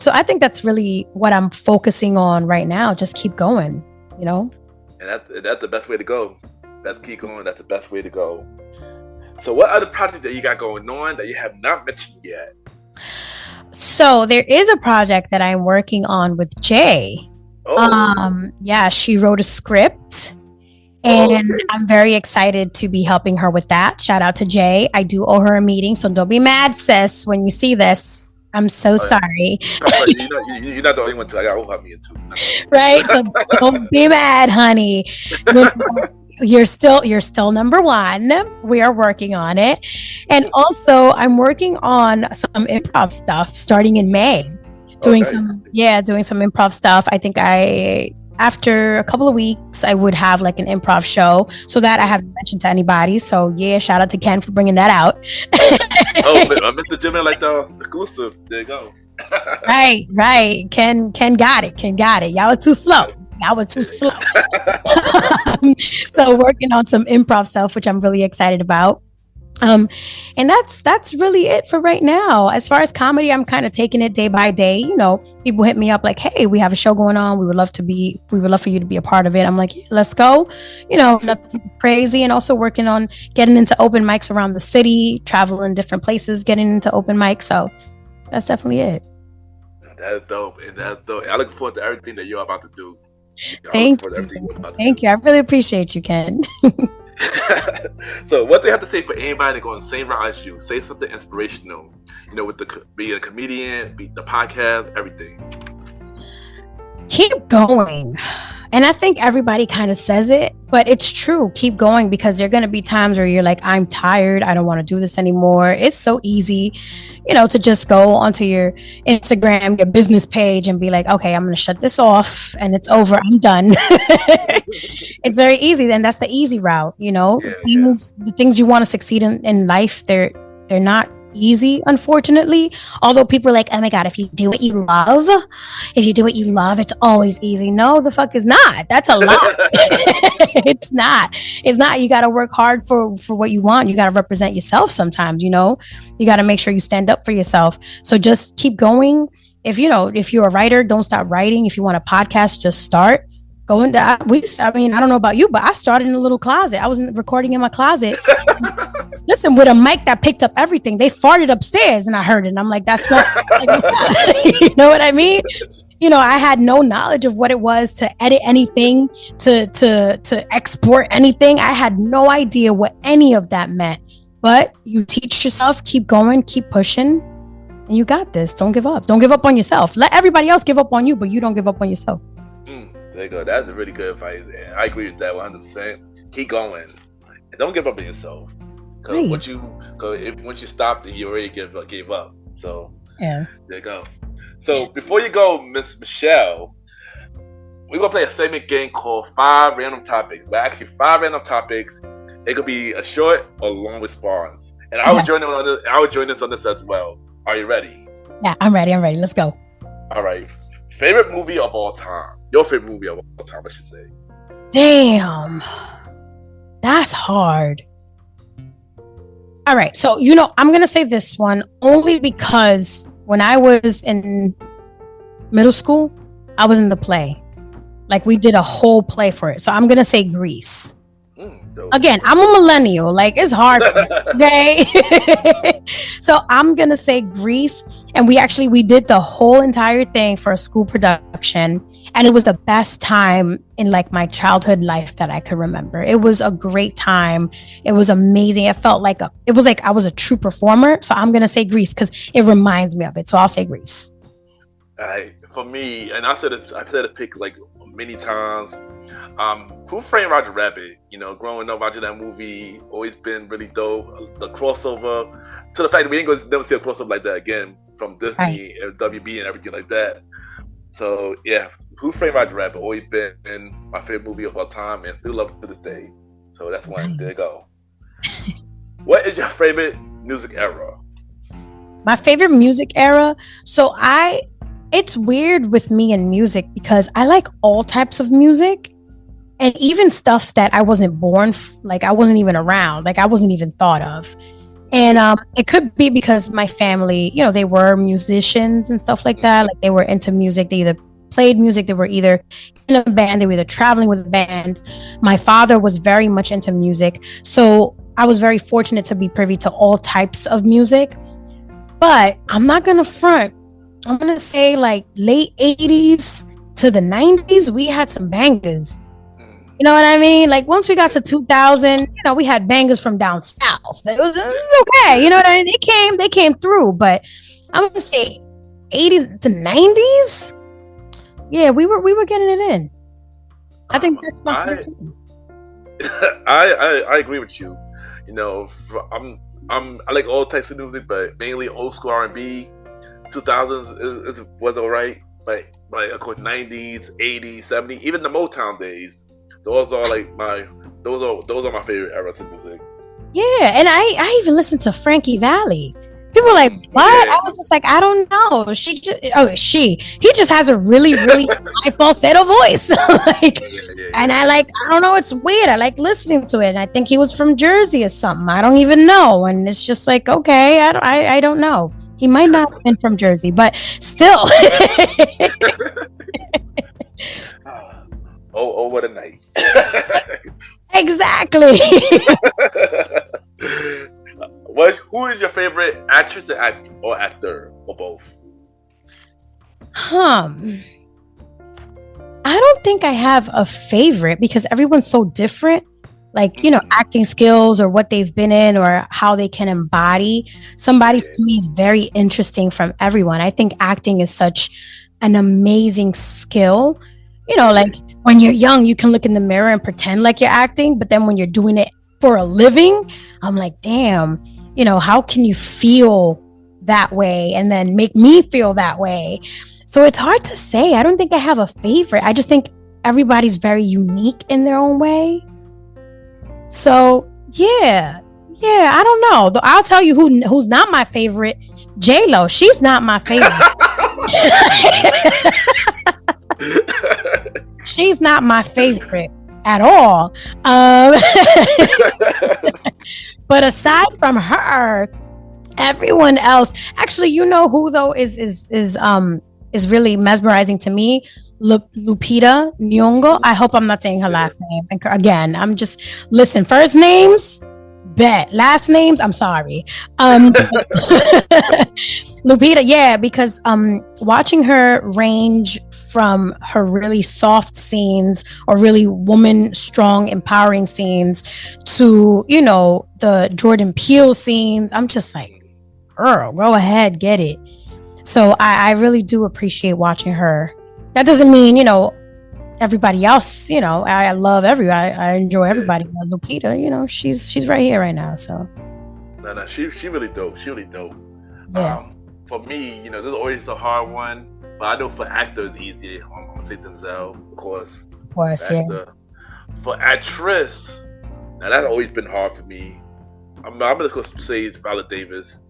B: So I think that's really what I'm focusing on right now. Just keep going, And
A: that's the best way to go. Let's keep going. That's the best way to go. So what other projects that you got going on that you have not mentioned yet?
B: So there is a project that I'm working on with Jay. She wrote a script, and I'm very excited to be helping her with that. Shout out to Jay. I do owe her a meeting, so don't be mad, sis, when you see this. I'm so sorry.
A: You're not the only one too. I got owe her meeting too.
B: Right? So don't be mad, honey. You're still number one. We are working on it. And also I'm working on some improv stuff starting in May. Doing some improv stuff. I think after a couple of weeks, I would have like an improv show, so that I haven't mentioned to anybody. So shout out to Ken for bringing that out.
A: I missed the gym like the exclusive. There you go.
B: Right. Ken got it. Y'all were too slow. So working on some improv stuff, which I'm really excited about. And that's really it for right now. As far as comedy, I'm kind of taking it day by day. People hit me up like, "Hey, we have a show going on. We would love for you to be a part of it." I'm like, "Let's go." Nothing crazy. And also working on getting into open mics around the city, traveling different places, getting into open mics. So that's definitely it.
A: That's dope. I look forward to everything that you're about to do.
B: Thank you. I really appreciate you, Ken.
A: So what do you have to say for anybody going the same route as you? Say something inspirational, with being a comedian, the podcast, everything.
B: Keep going. And I think everybody kind of says it, but it's true. Keep going, because there are going to be times where you're like, "I'm tired. I don't want to do this anymore." It's so easy, to just go onto your Instagram, your business page, and be like, "Okay, I'm going to shut this off and it's over. I'm done." It's very easy. And that's the easy route, The things you want to succeed in life, they're not easy, unfortunately. Although people are like, "Oh my God, if you do what you love, it's always easy." No, the fuck is not. That's a lie. It's not. You got to work hard for what you want. You got to represent yourself sometimes, you got to make sure you stand up for yourself. So just keep going. If you're a writer, don't stop writing. If you want a podcast, just start. going to, I mean, I don't know about you, but I started in a little closet. I was recording in my closet. Listen, with a mic that picked up everything. They farted upstairs and I heard it. And I'm like, that's what, you know what I mean? You know, I had no knowledge of what it was to edit anything, to export anything. I had no idea what any of that meant. But you teach yourself, keep going, keep pushing, and you got this. Don't give up. Don't give up on yourself. Let everybody else give up on you, but you don't give up on yourself.
A: There you go. That's really good advice. And I agree with that 100%. Keep going. And don't give up on yourself. Because once you stop, then you already gave up. So
B: yeah,
A: there you go. So before you go, Miss Michelle, we're gonna play a segment game called 5 Random Topics. But actually, 5 random topics. It could be a short or long response. And I would join in on this. I would join us on this as well. Are you ready?
B: Yeah, I'm ready. Let's go.
A: All right. Favorite movie of all time. Your favorite movie of all time, I should say.
B: Damn, that's hard. All right, so I'm gonna say this one only because when I was in middle school, I was in the play. Like we did a whole play for it. So I'm gonna say Grease. Again, I'm a millennial. Like it's hard for me, okay? So I'm gonna say Grease, and we did the whole entire thing for a school production, and it was the best time in like my childhood life that I could remember. It was a great time. It was amazing. It felt like I was a true performer. So I'm gonna say Grease because it reminds me of it. So I'll say Grease.
A: For me, and I've said it pick like many times. Who Framed Roger Rabbit? Growing up watching that movie, always been really dope. The crossover, to the fact that we ain't gonna never see a crossover like that again from Disney and WB and everything like that. So yeah, Who Framed Roger Rabbit always been my favorite movie of all time, and still love it to this day. So that's one. Nice. There you go. What is your favorite music era?
B: My favorite music era. So it's weird with me and music because I like all types of music. And even stuff that I wasn't born, like I wasn't even around, like I wasn't even thought of. And it could be because my family, they were musicians and stuff like that. Like they were into music. They either played music, they were either in a band, they were either traveling with a band. My father was very much into music. So I was very fortunate to be privy to all types of music. But I'm not going to front. I'm going to say like late 80s to the 90s, we had some bangers. You know what I mean? Like once we got to 2000, we had bangers from down south. It was okay. You know what I mean? They came through, but I'm gonna say 80s to 90s. Yeah, we were getting it in. I think that's my
A: I agree with you. I like all types of music, but mainly old school R&B. 2000s was alright, but of course 90s, 80s, 70s, even the Motown days. Those are my favorite eras of music. Yeah,
B: and I even listened to Frankie Valli. People were like, what? Yeah. I was just like, I don't know. He just has a really, really high falsetto voice. And I don't know, it's weird. I like listening to it. And I think he was from Jersey or something. I don't even know. And it's just like, okay, I don't know. He might not have been from Jersey, but still.
A: Oh, what a night.
B: Exactly.
A: Who is your favorite actress or actor or both?
B: I don't think I have a favorite because everyone's so different. Like, acting skills or what they've been in or how they can embody somebody to me is very interesting from everyone. I think acting is such an amazing skill. Like when you're young, you can look in the mirror and pretend like you're acting. But then when you're doing it for a living, I'm like, damn, how can you feel that way and then make me feel that way? So it's hard to say. I don't think I have a favorite. I just think everybody's very unique in their own way. So, yeah, I don't know. I'll tell you who's not my favorite. J-Lo. She's not my favorite. She's not my favorite at all. But aside from her, everyone else, actually, who though is really mesmerizing to me? Lupita Nyong'o. I hope I'm not saying her last name. And again, I'm just listen. First names, bet. Last names, I'm sorry. Lupita, yeah, because watching her range from her really soft scenes or really woman strong empowering scenes to, you know, the Jordan Peele scenes, I'm just like, girl, go ahead, get it. So I really do appreciate watching her. That doesn't mean, you know, everybody else, you know, I love everybody. I enjoy everybody. But Lupita, you know, she's right here right now. So
A: no, she really dope. She really dope.
B: yeah.
A: For me, you know, this is always a hard one, but I know for actors it's easy. I'm gonna say Denzel, of course.
B: Of course, yeah.
A: For actress, now that's always been hard for me. I'm gonna say it's Viola Davis,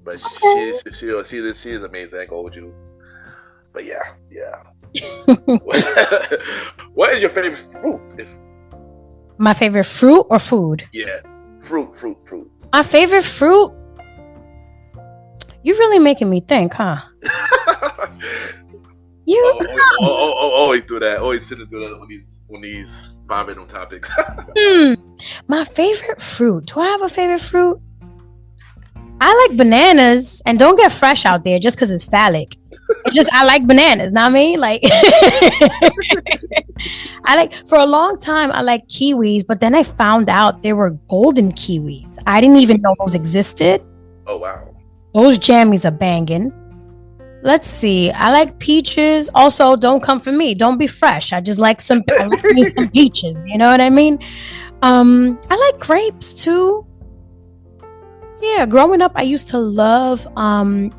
A: but she is amazing. I ain't gonna hold you. But yeah. What is your favorite fruit?
B: My favorite fruit or food?
A: Yeah, fruit.
B: My favorite fruit. You're really making me think, huh?
A: Always do that. Always sit and do that when he's bombing on topics.
B: My favorite fruit. Do I have a favorite fruit? I like bananas, and don't get fresh out there just because it's phallic. It's just I like bananas. Know what I mean? Like for a long time I like kiwis, but then I found out there were golden kiwis. I didn't even know those existed.
A: Oh wow.
B: Those jammies are banging. Let's see. I like peaches. Also, don't come for me. Don't be fresh. I just like some peaches. You know what I mean? I like grapes too. Yeah, growing up, I used to love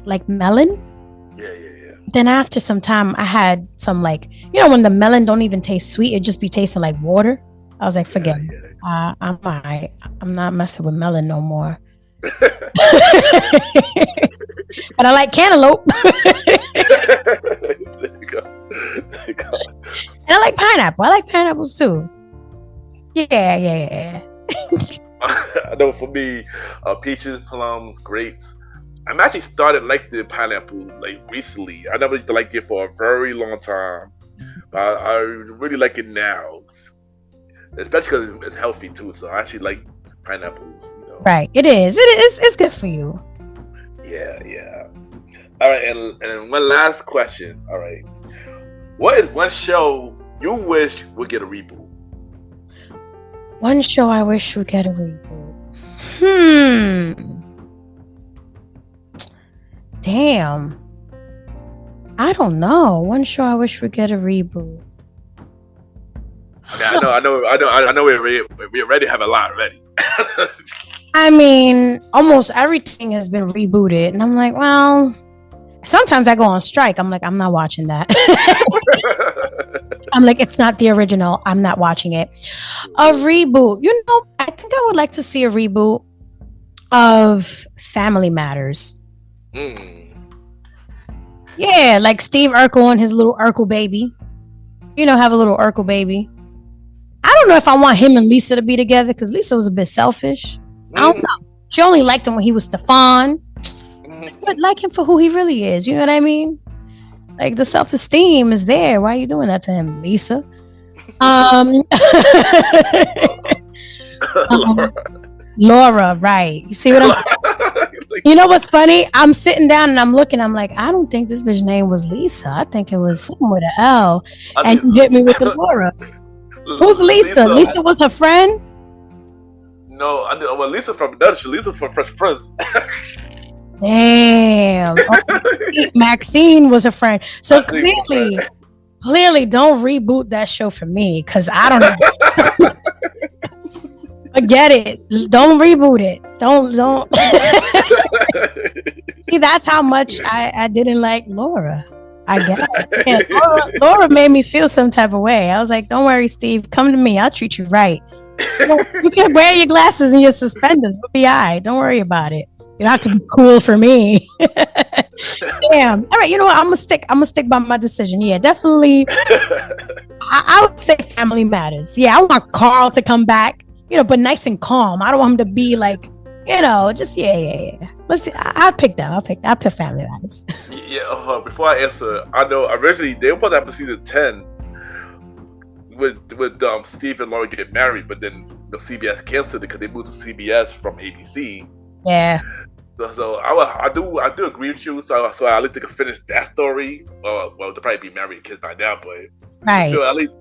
B: like melon.
A: Yeah.
B: Then after some time, I had some like, you know, when the melon don't even taste sweet, it just be tasting like water. I was like, forget it. I'm not messing with melon no more. But I like cantaloupe.
A: There you go.
B: And I like pineapple. I like pineapples too. Yeah.
A: I know for me, peaches, plums, grapes. I'm actually started like the pineapple like recently. I never liked it for a very long time. I really like it now, especially because it's healthy too. So I actually like pineapples. You know.
B: Right, it is. It's good for you.
A: Yeah. All right, and one last question. All right, what is one show you wish would get a reboot?
B: One show I wish would get a reboot. Damn. I don't know. One show I wish would get a reboot.
A: I know. We already have a lot ready.
B: I mean, almost everything has been rebooted, and I'm like, well, sometimes I go on strike. I'm like, I'm not watching that. I'm like, it's not the original. I'm not watching it. A reboot. You know, I think I would like to see a reboot of Family Matters. Yeah, like Steve Urkel and his little Urkel baby. You know, have a little Urkel baby. I don't know if I want him and Lisa to be together because Lisa was a bit selfish. I don't know. She only liked him when he was Stefan. But like him for who he really is. You know what I mean? Like the self-esteem is there. Why are you doing that to him, Lisa? Laura, right. You see what I'm saying? You know what's funny? I'm sitting down and I'm looking. I'm like, I don't think this bitch name was Lisa. I think it was something with an L. And you hit me with the Laura. Who's Lisa? Lisa was her friend?
A: No, well, Lisa from Fresh Prince.
B: Damn. Maxine was a friend. So clearly don't reboot that show for me because I don't know. Forget it. Don't reboot it. Don't. See, that's how much I didn't like Laura. I guess. Yeah, Laura made me feel some type of way. I was like, don't worry, Steve. Come to me. I'll treat you right. You can wear your glasses and your suspenders. We'll be all right. Don't worry about it. You don't have to be cool for me. Damn. All right. You know what? I'm gonna stick by my decision. Yeah, definitely. I would say Family Matters. Yeah, I want Carl to come back. You know, but nice and calm. I don't want him to be like Just yeah. Let's see. I'll pick them. I'll pick Family Matters.
A: Yeah. Before I answer, I know originally they were supposed to have a season 10 with Steve and Lauren get married, but then CBS canceled it because they moved to CBS from ABC.
B: Yeah.
A: So I do agree with you. So I at least they could finish that story. Well, they'll probably be married and kids by now, but
B: right.
A: At least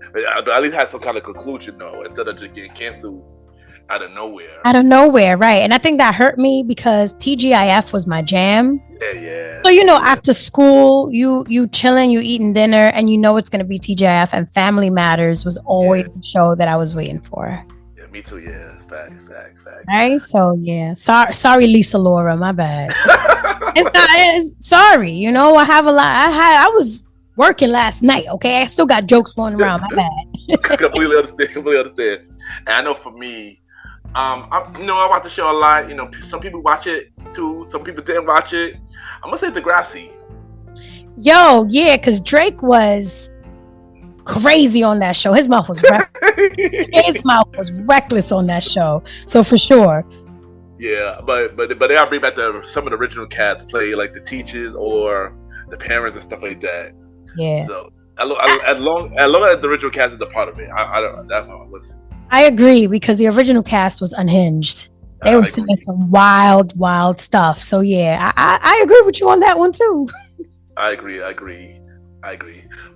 A: have some kind of conclusion though, instead of just getting canceled out of nowhere.
B: Right. And I think that hurt me because TGIF was my jam.
A: Yeah.
B: So after school, you chilling, you eating dinner, and it's gonna be TGIF, and Family Matters was always the show that I was waiting for.
A: Yeah, me too. Yeah, fact.
B: Right. So yeah, sorry, Lisa Laura, my bad. It's sorry. I have a lot. I was working last night. Okay, I still got jokes flowing around. My bad.
A: Completely understand. And I know for me, I watch the show a lot. Some people watch it too. Some people didn't watch it. I'm gonna say Degrassi.
B: Yo, yeah, because Drake was crazy on that show. His mouth was reckless on that show. So for sure.
A: Yeah, but they gotta bring back some of the original cast to play like the teachers or the parents and stuff like that.
B: Yeah.
A: So as long as the original cast is a part of it, I don't know. That's what I'm listening.
B: I agree because the original cast was unhinged. They were saying some wild stuff. So yeah, I agree with you on that one too.
A: I agree.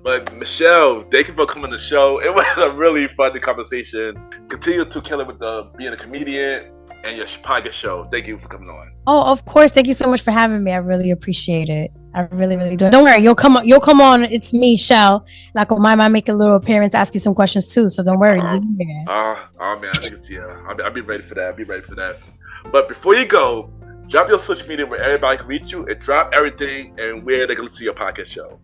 A: But Michelle, thank you for coming on the show. It was a really fun conversation. Continue to kill it with being a comedian and your podcast show. Thank you for coming on.
B: Oh, of course. Thank you so much for having me. I really appreciate it. I really, really do. Don't worry. You'll come on. It's me, Chelle. Like, I might make a little appearance, ask you some questions too. So don't worry.
A: Oh man. I'll be ready for that. But before you go, drop your social media where everybody can reach you and drop everything and where they can listen to your podcast show.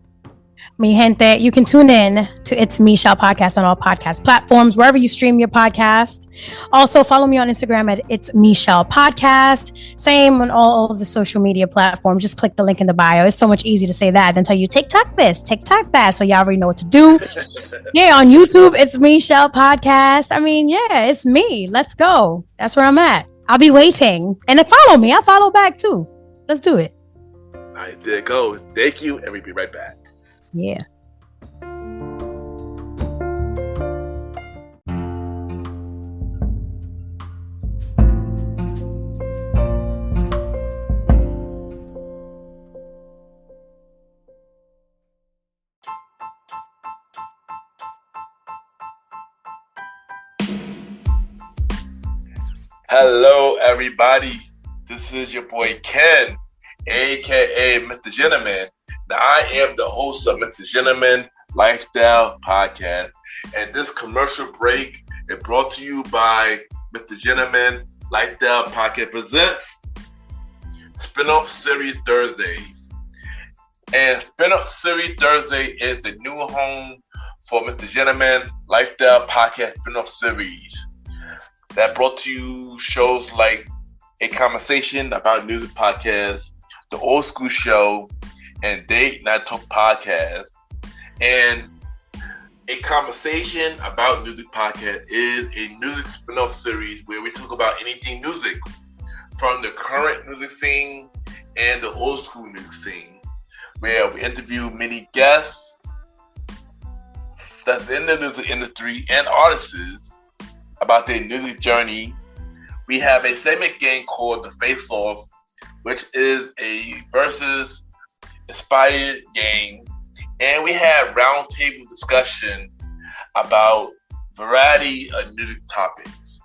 B: Mi gente, you can tune in to It's Me, Chelle podcast on all podcast platforms, wherever you stream your podcast. Also, follow me on Instagram at It's Me, Chelle podcast. Same on all of the social media platforms. Just click the link in the bio. It's so much easier to say that than tell you TikTok this, TikTok that. So y'all already know what to do. Yeah, on YouTube, It's Me, Chelle podcast. I mean, yeah, it's me. Let's go. That's where I'm at. I'll be waiting. And then follow me. I'll follow back too. Let's do it.
A: All right, there it goes. Thank you, and we'll be right back.
B: Yeah.
A: Hello, everybody. This is your boy Ken, aka Mr. Gentleman. Now, I am the host of Mr. Gentleman Lifestyle Podcast, and this commercial break is brought to you by Mr. Gentleman Lifestyle Podcast presents Spin-off Series Thursdays. And Spin-off Series Thursday is the new home for Mr. Gentleman Lifestyle Podcast Spin-off Series that brought to you shows like A Conversation About Music Podcast, The Old School Show, and Date Night Talk Podcast. And A Conversation About Music Podcast is a music spin-off series where we talk about anything music, from the current music scene and the old school music scene, where we interview many guests that's in the music industry and artists about their music journey. We have a segment game called The Face Off, which is a versus inspired game, and we have roundtable discussion about variety of music topics.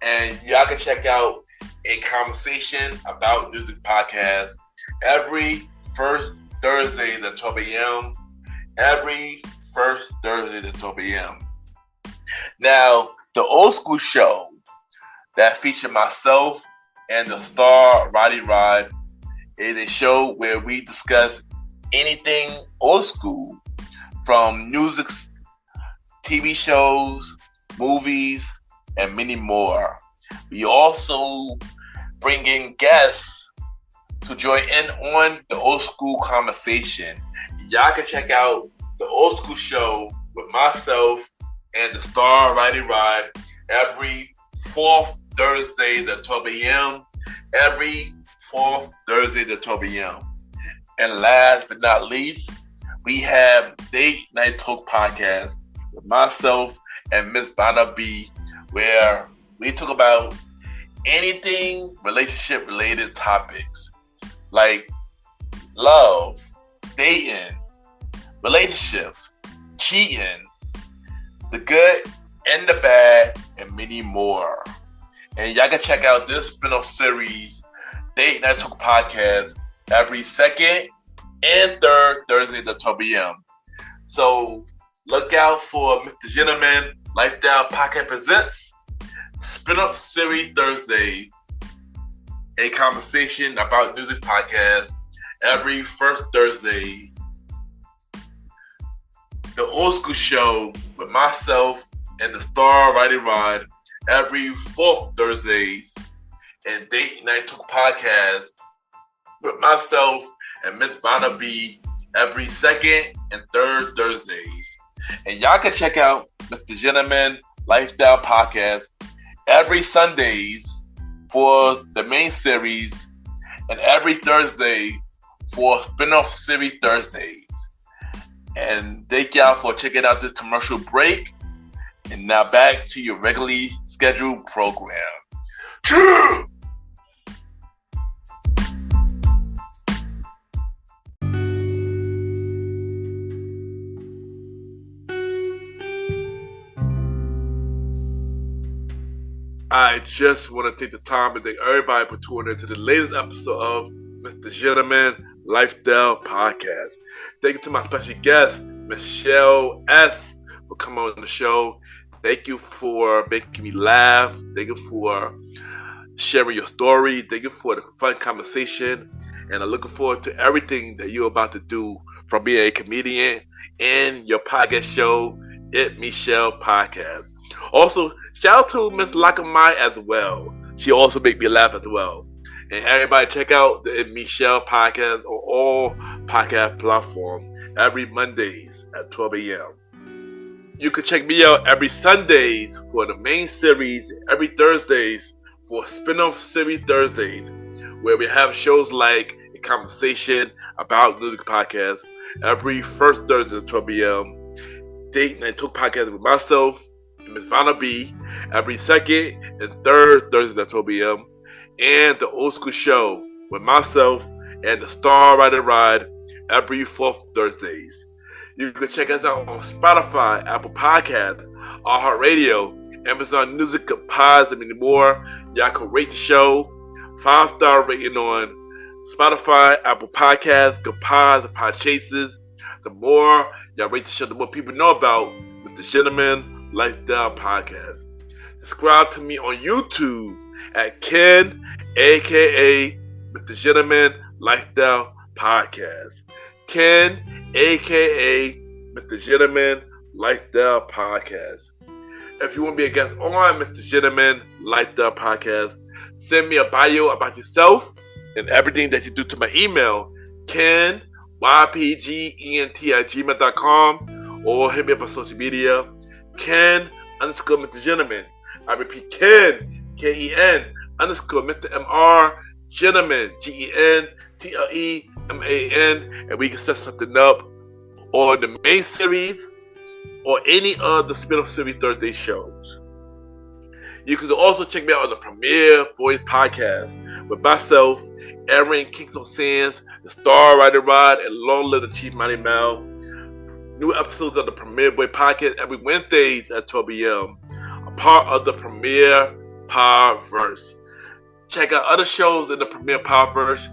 A: And y'all can check out A Conversation About Music Podcast every first Thursday at 12 a.m. Every first Thursday at 12 a.m. Now, the Old School Show that featured myself and the star Roddy Rod is a show where we discuss anything old school, from music, TV shows, movies, and many more. We also bring in guests to join in on the old school conversation. Y'all can check out the Old School Show with myself and the star Roddy Rod every fourth Thursday at 12 a.m. every fourth Thursday at 12 p.m. And last but not least, we have Date Night Talk Podcast with myself and Miss Vanna B, where we talk about anything relationship related topics like love, dating, relationships, cheating, the good and the bad, and many more. And y'all can check out this spin-off series, Date Night Talk Podcast, every second and third Thursday at 12 p.m. So look out for Mr. Gentleman Lifestyle Podcast Presents Spin-off Series Thursday, a conversation about music podcast every first Thursdays. The Old School Show with myself and the Star Riding Rod every fourth Thursdays, and Date Night Talk Podcast with myself and Miss Vanna B every second and third Thursdays. And y'all can check out Mr. Gentleman Lifestyle Podcast every Sundays for the main series and every Thursday for spin-off series Thursdays. And thank y'all for checking out this commercial break. And now back to your regularly scheduled program. True! I just want to take the time and thank everybody for tuning into the latest episode of Mr. Gentleman Lifestyle Podcast. Thank you to my special guest, Miss Chelle S, for coming on the show. Thank you for making me laugh. Thank you for sharing your story. Thank you for the fun conversation. And I'm looking forward to everything that you're about to do from being a comedian and your podcast show, It Michelle Podcast. Also, shout out to Miss Lakamai as well. She also make me laugh as well. And everybody check out the It Michelle Podcast on all podcast platforms every Mondays at 12 a.m. You can check me out every Sundays for the main series, every Thursdays for spin-off series Thursdays, where we have shows like A Conversation About Music Podcast every first Thursday at 12 p.m. Date Night Talk Podcast with myself and Miss Vanna B every second and third Thursday at 12 p.m. And the Old School Show with myself and the Star Riding Ride every fourth Thursdays. You can check us out on Spotify, Apple Podcasts, iHeartRadio, Amazon Music, Pods, and many more. Y'all can rate the show 5-star rating on Spotify, Apple Podcasts, Pods, and Podchasers. The more y'all rate the show, the more people know about the Gentleman Lifestyle Podcast. Subscribe to me on YouTube at Ken, aka Mr. Gentleman Lifestyle Podcast. Ken, aka Mr. Gentleman Lifestyle Podcast. If you want to be a guest on Mr. Gentleman Lifestyle Podcast, send me a bio about yourself and everything that you do to my email, Ken, YPGENT@gmail.com, or hit me up on social media, Ken_Mr. Gentleman. I repeat, Ken, Ken _Mr. MR Gentleman, GENTLEMAN, and we can set something up on the main series or any of the spin-off series Thursday shows. You can also check me out on the Premier Boys Podcast with myself, Aaron Kingston Sands, the Star Rider Rod, and Long Live the Chief Mighty Mal. New episodes of the Premier Boy Podcast every Wednesdays at 12 p.m. A part of the Premier Powerverse. Check out other shows in the Premier Powerverse.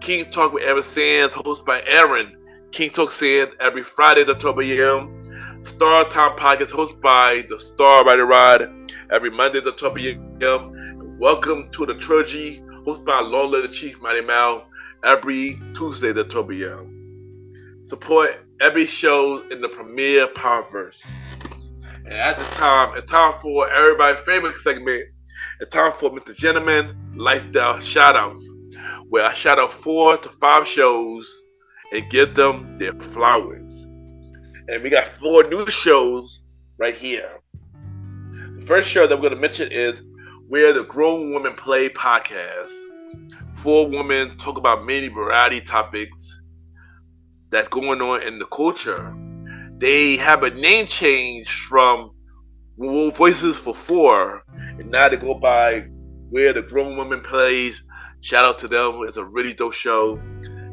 A: King Talk with Aaron Sands, hosted by Aaron King Talk Sands every Friday at 12 a.m. Star Time Podcast, hosted by the Star Rider Rod every Monday at 12 p.m. And welcome to the Trilogy, hosted by Long Live the Chief Mighty Mal every Tuesday at 12 p.m. Support every show in the Premier Powerverse. And at the time, it's time for everybody's favorite segment. It's time for Mr. Gentleman Lifestyle Shoutouts, where I shout out 4 to 5 shows and give them their flowers. And we got 4 new shows right here. The first show that I'm going to mention is Where the Grown Women Play Podcast. Four women talk about many variety topics that's going on in the culture. They have a name change from Voices for Four, and now they go by Where the Grown Woman Plays. Shout out to them. It's a really dope show.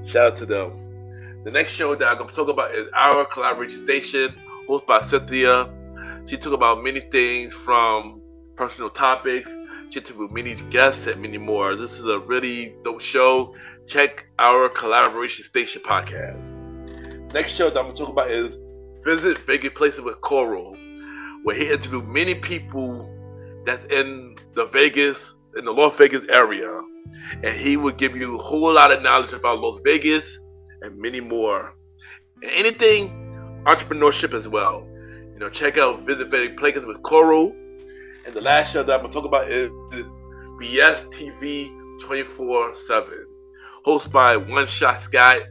A: Shout out to them. The next show that I'm going to talk about is Our Collaboration Station, hosted by Cynthia. She talk about many things from personal topics. She talk with many guests and many more. This is a really dope show. Check Our Collaboration Station podcast. Next show that I'm going to talk about is Visit Vegas Places with Coral, where he interviewed many people that's in the Las Vegas area. And he will give you a whole lot of knowledge about Las Vegas and many more. And anything entrepreneurship as well. Check out Visit Vegas Places with Coral. And the last show that I'm going to talk about is BS TV 24/7, hosted by One Shot Scott.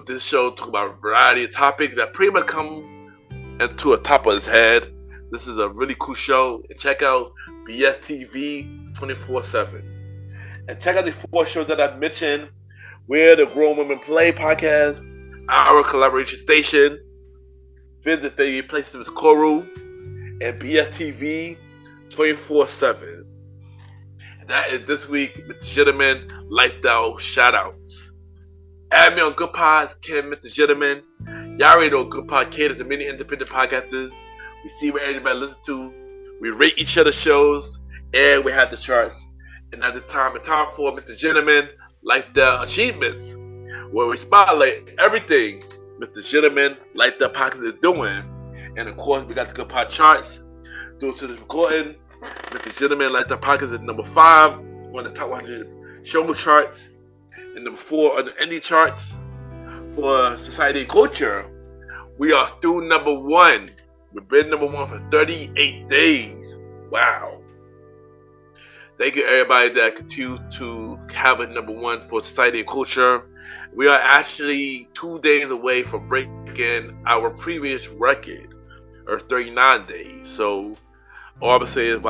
A: This show talk about a variety of topics that pretty much come into a top of his head. This is a really cool show. And check out BS TV 24/7. And check out the four shows that I mentioned: Where the Grown Women Play podcast, Our Collaboration Station, Visit Vegas Places with Coral, and BS TV 24/7. And that is this week, Mr. Gentleman, Lifestyle Shoutouts. Add me on Good Pods, Ken, Mr. Gentleman. Y'all already know Good Pod caters to many independent podcasters. We see what everybody listens to. We rate each other's shows, and we have the charts. And at the time, it's time for Mr. Gentleman, Lifestyle Achievements, where we spotlight everything Mr. Gentleman, Lifestyle Podcast is doing. And of course, we got the Good Pod charts. Due to this recording, Mr. Gentleman, Lifestyle Podcast is number 5 on the top 100 show charts, and number 4 on the indie charts. For Society and Culture, we are still number 1. We've been number 1 for 38 days. Wow. Thank you everybody that continue to have a number 1 for Society and Culture. We are actually 2 days away from breaking our previous record of 39 days. So all I'm saying is,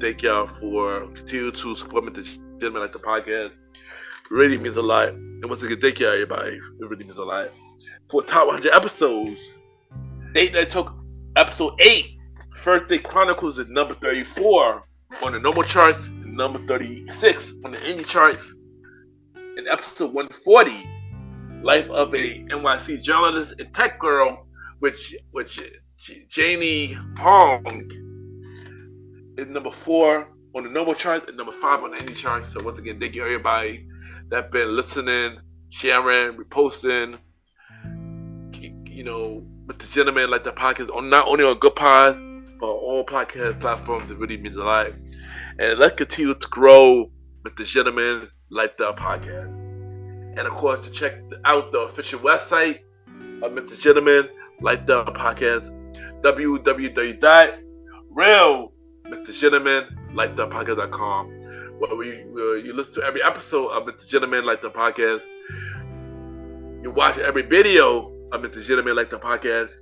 A: thank y'all for continue to support me, the Gentleman Like the Podcast. It really means a lot. And once again, thank y'all everybody. It really means a lot. For top 100 episodes, Date Night Talk episode 8, First Day Chronicles is number 34 on the normal charts, and number 36 on the indie charts. In episode 140, Life of a NYC Journalist and Tech Girl, which Janie Pong, is number 4 on the normal charts and number 5 on the indie charts. So once again, thank you everybody that been listening, sharing, reposting. With the Gentleman Like the Podcast, not only on Good Pod, but on all podcast platforms. It really means a lot. And let's continue to grow with the Gentleman Like the Podcast. And of course, to check out the official website of Mr. Gentleman Like the Podcast, www.realmrgentlemanlikethepodcast.com, where you listen to every episode of Mr. Gentleman Like the Podcast. You watch every video of Mr. Gentleman Like the Podcast.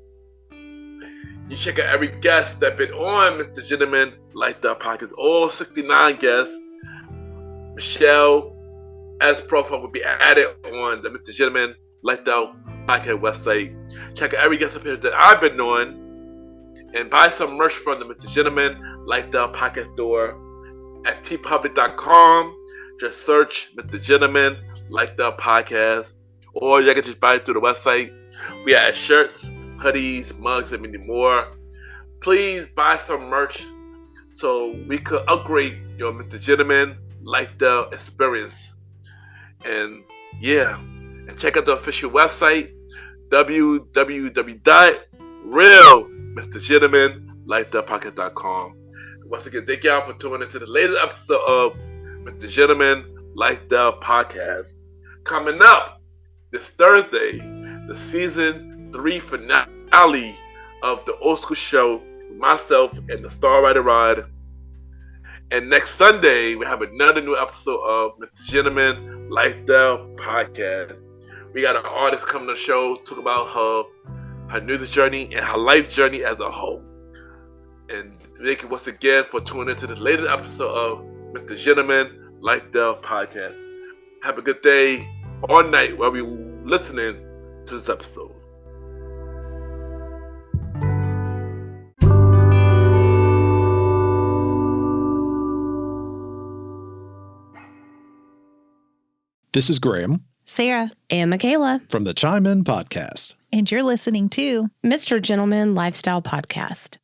A: You check out every guest that been on Mr. Gentleman Like the Podcast. All 69 guests. Michelle as profile will be added on the Mr. Gentleman Like the Podcast website. Check out every guest appearance that I've been on, and buy some merch from the Mr. Gentleman Like the Podcast store at tpublic.com. Just search Mr. Gentleman Like the Podcast, or you can just buy it through the website. We have shirts, hoodies, mugs, and many more. Please buy some merch so we could upgrade your Mr. Gentleman Like the experience. And check out the official website, www.realmrgentlemanlikethepodcast.com. Once again, thank y'all for tuning into the latest episode of Mr. Gentleman Like the Podcast. Coming up this Thursday, the season 3 finale of the Old School Show with myself and the Star Rider Rod. And next Sunday, we have another new episode of Mr. Gentleman Like the Podcast. We got an artist coming to the show, talk about her music journey and her life journey as a whole. And thank you once again for tuning into this latest episode of Mr. Gentleman Like the Podcast. Have a good day or night while we're listening to this episode.
C: This is Graham,
D: Sarah,
E: and Michaela
C: from the Chime In Podcast.
D: and you're listening to
E: Mr. Gentleman Lifestyle Podcast.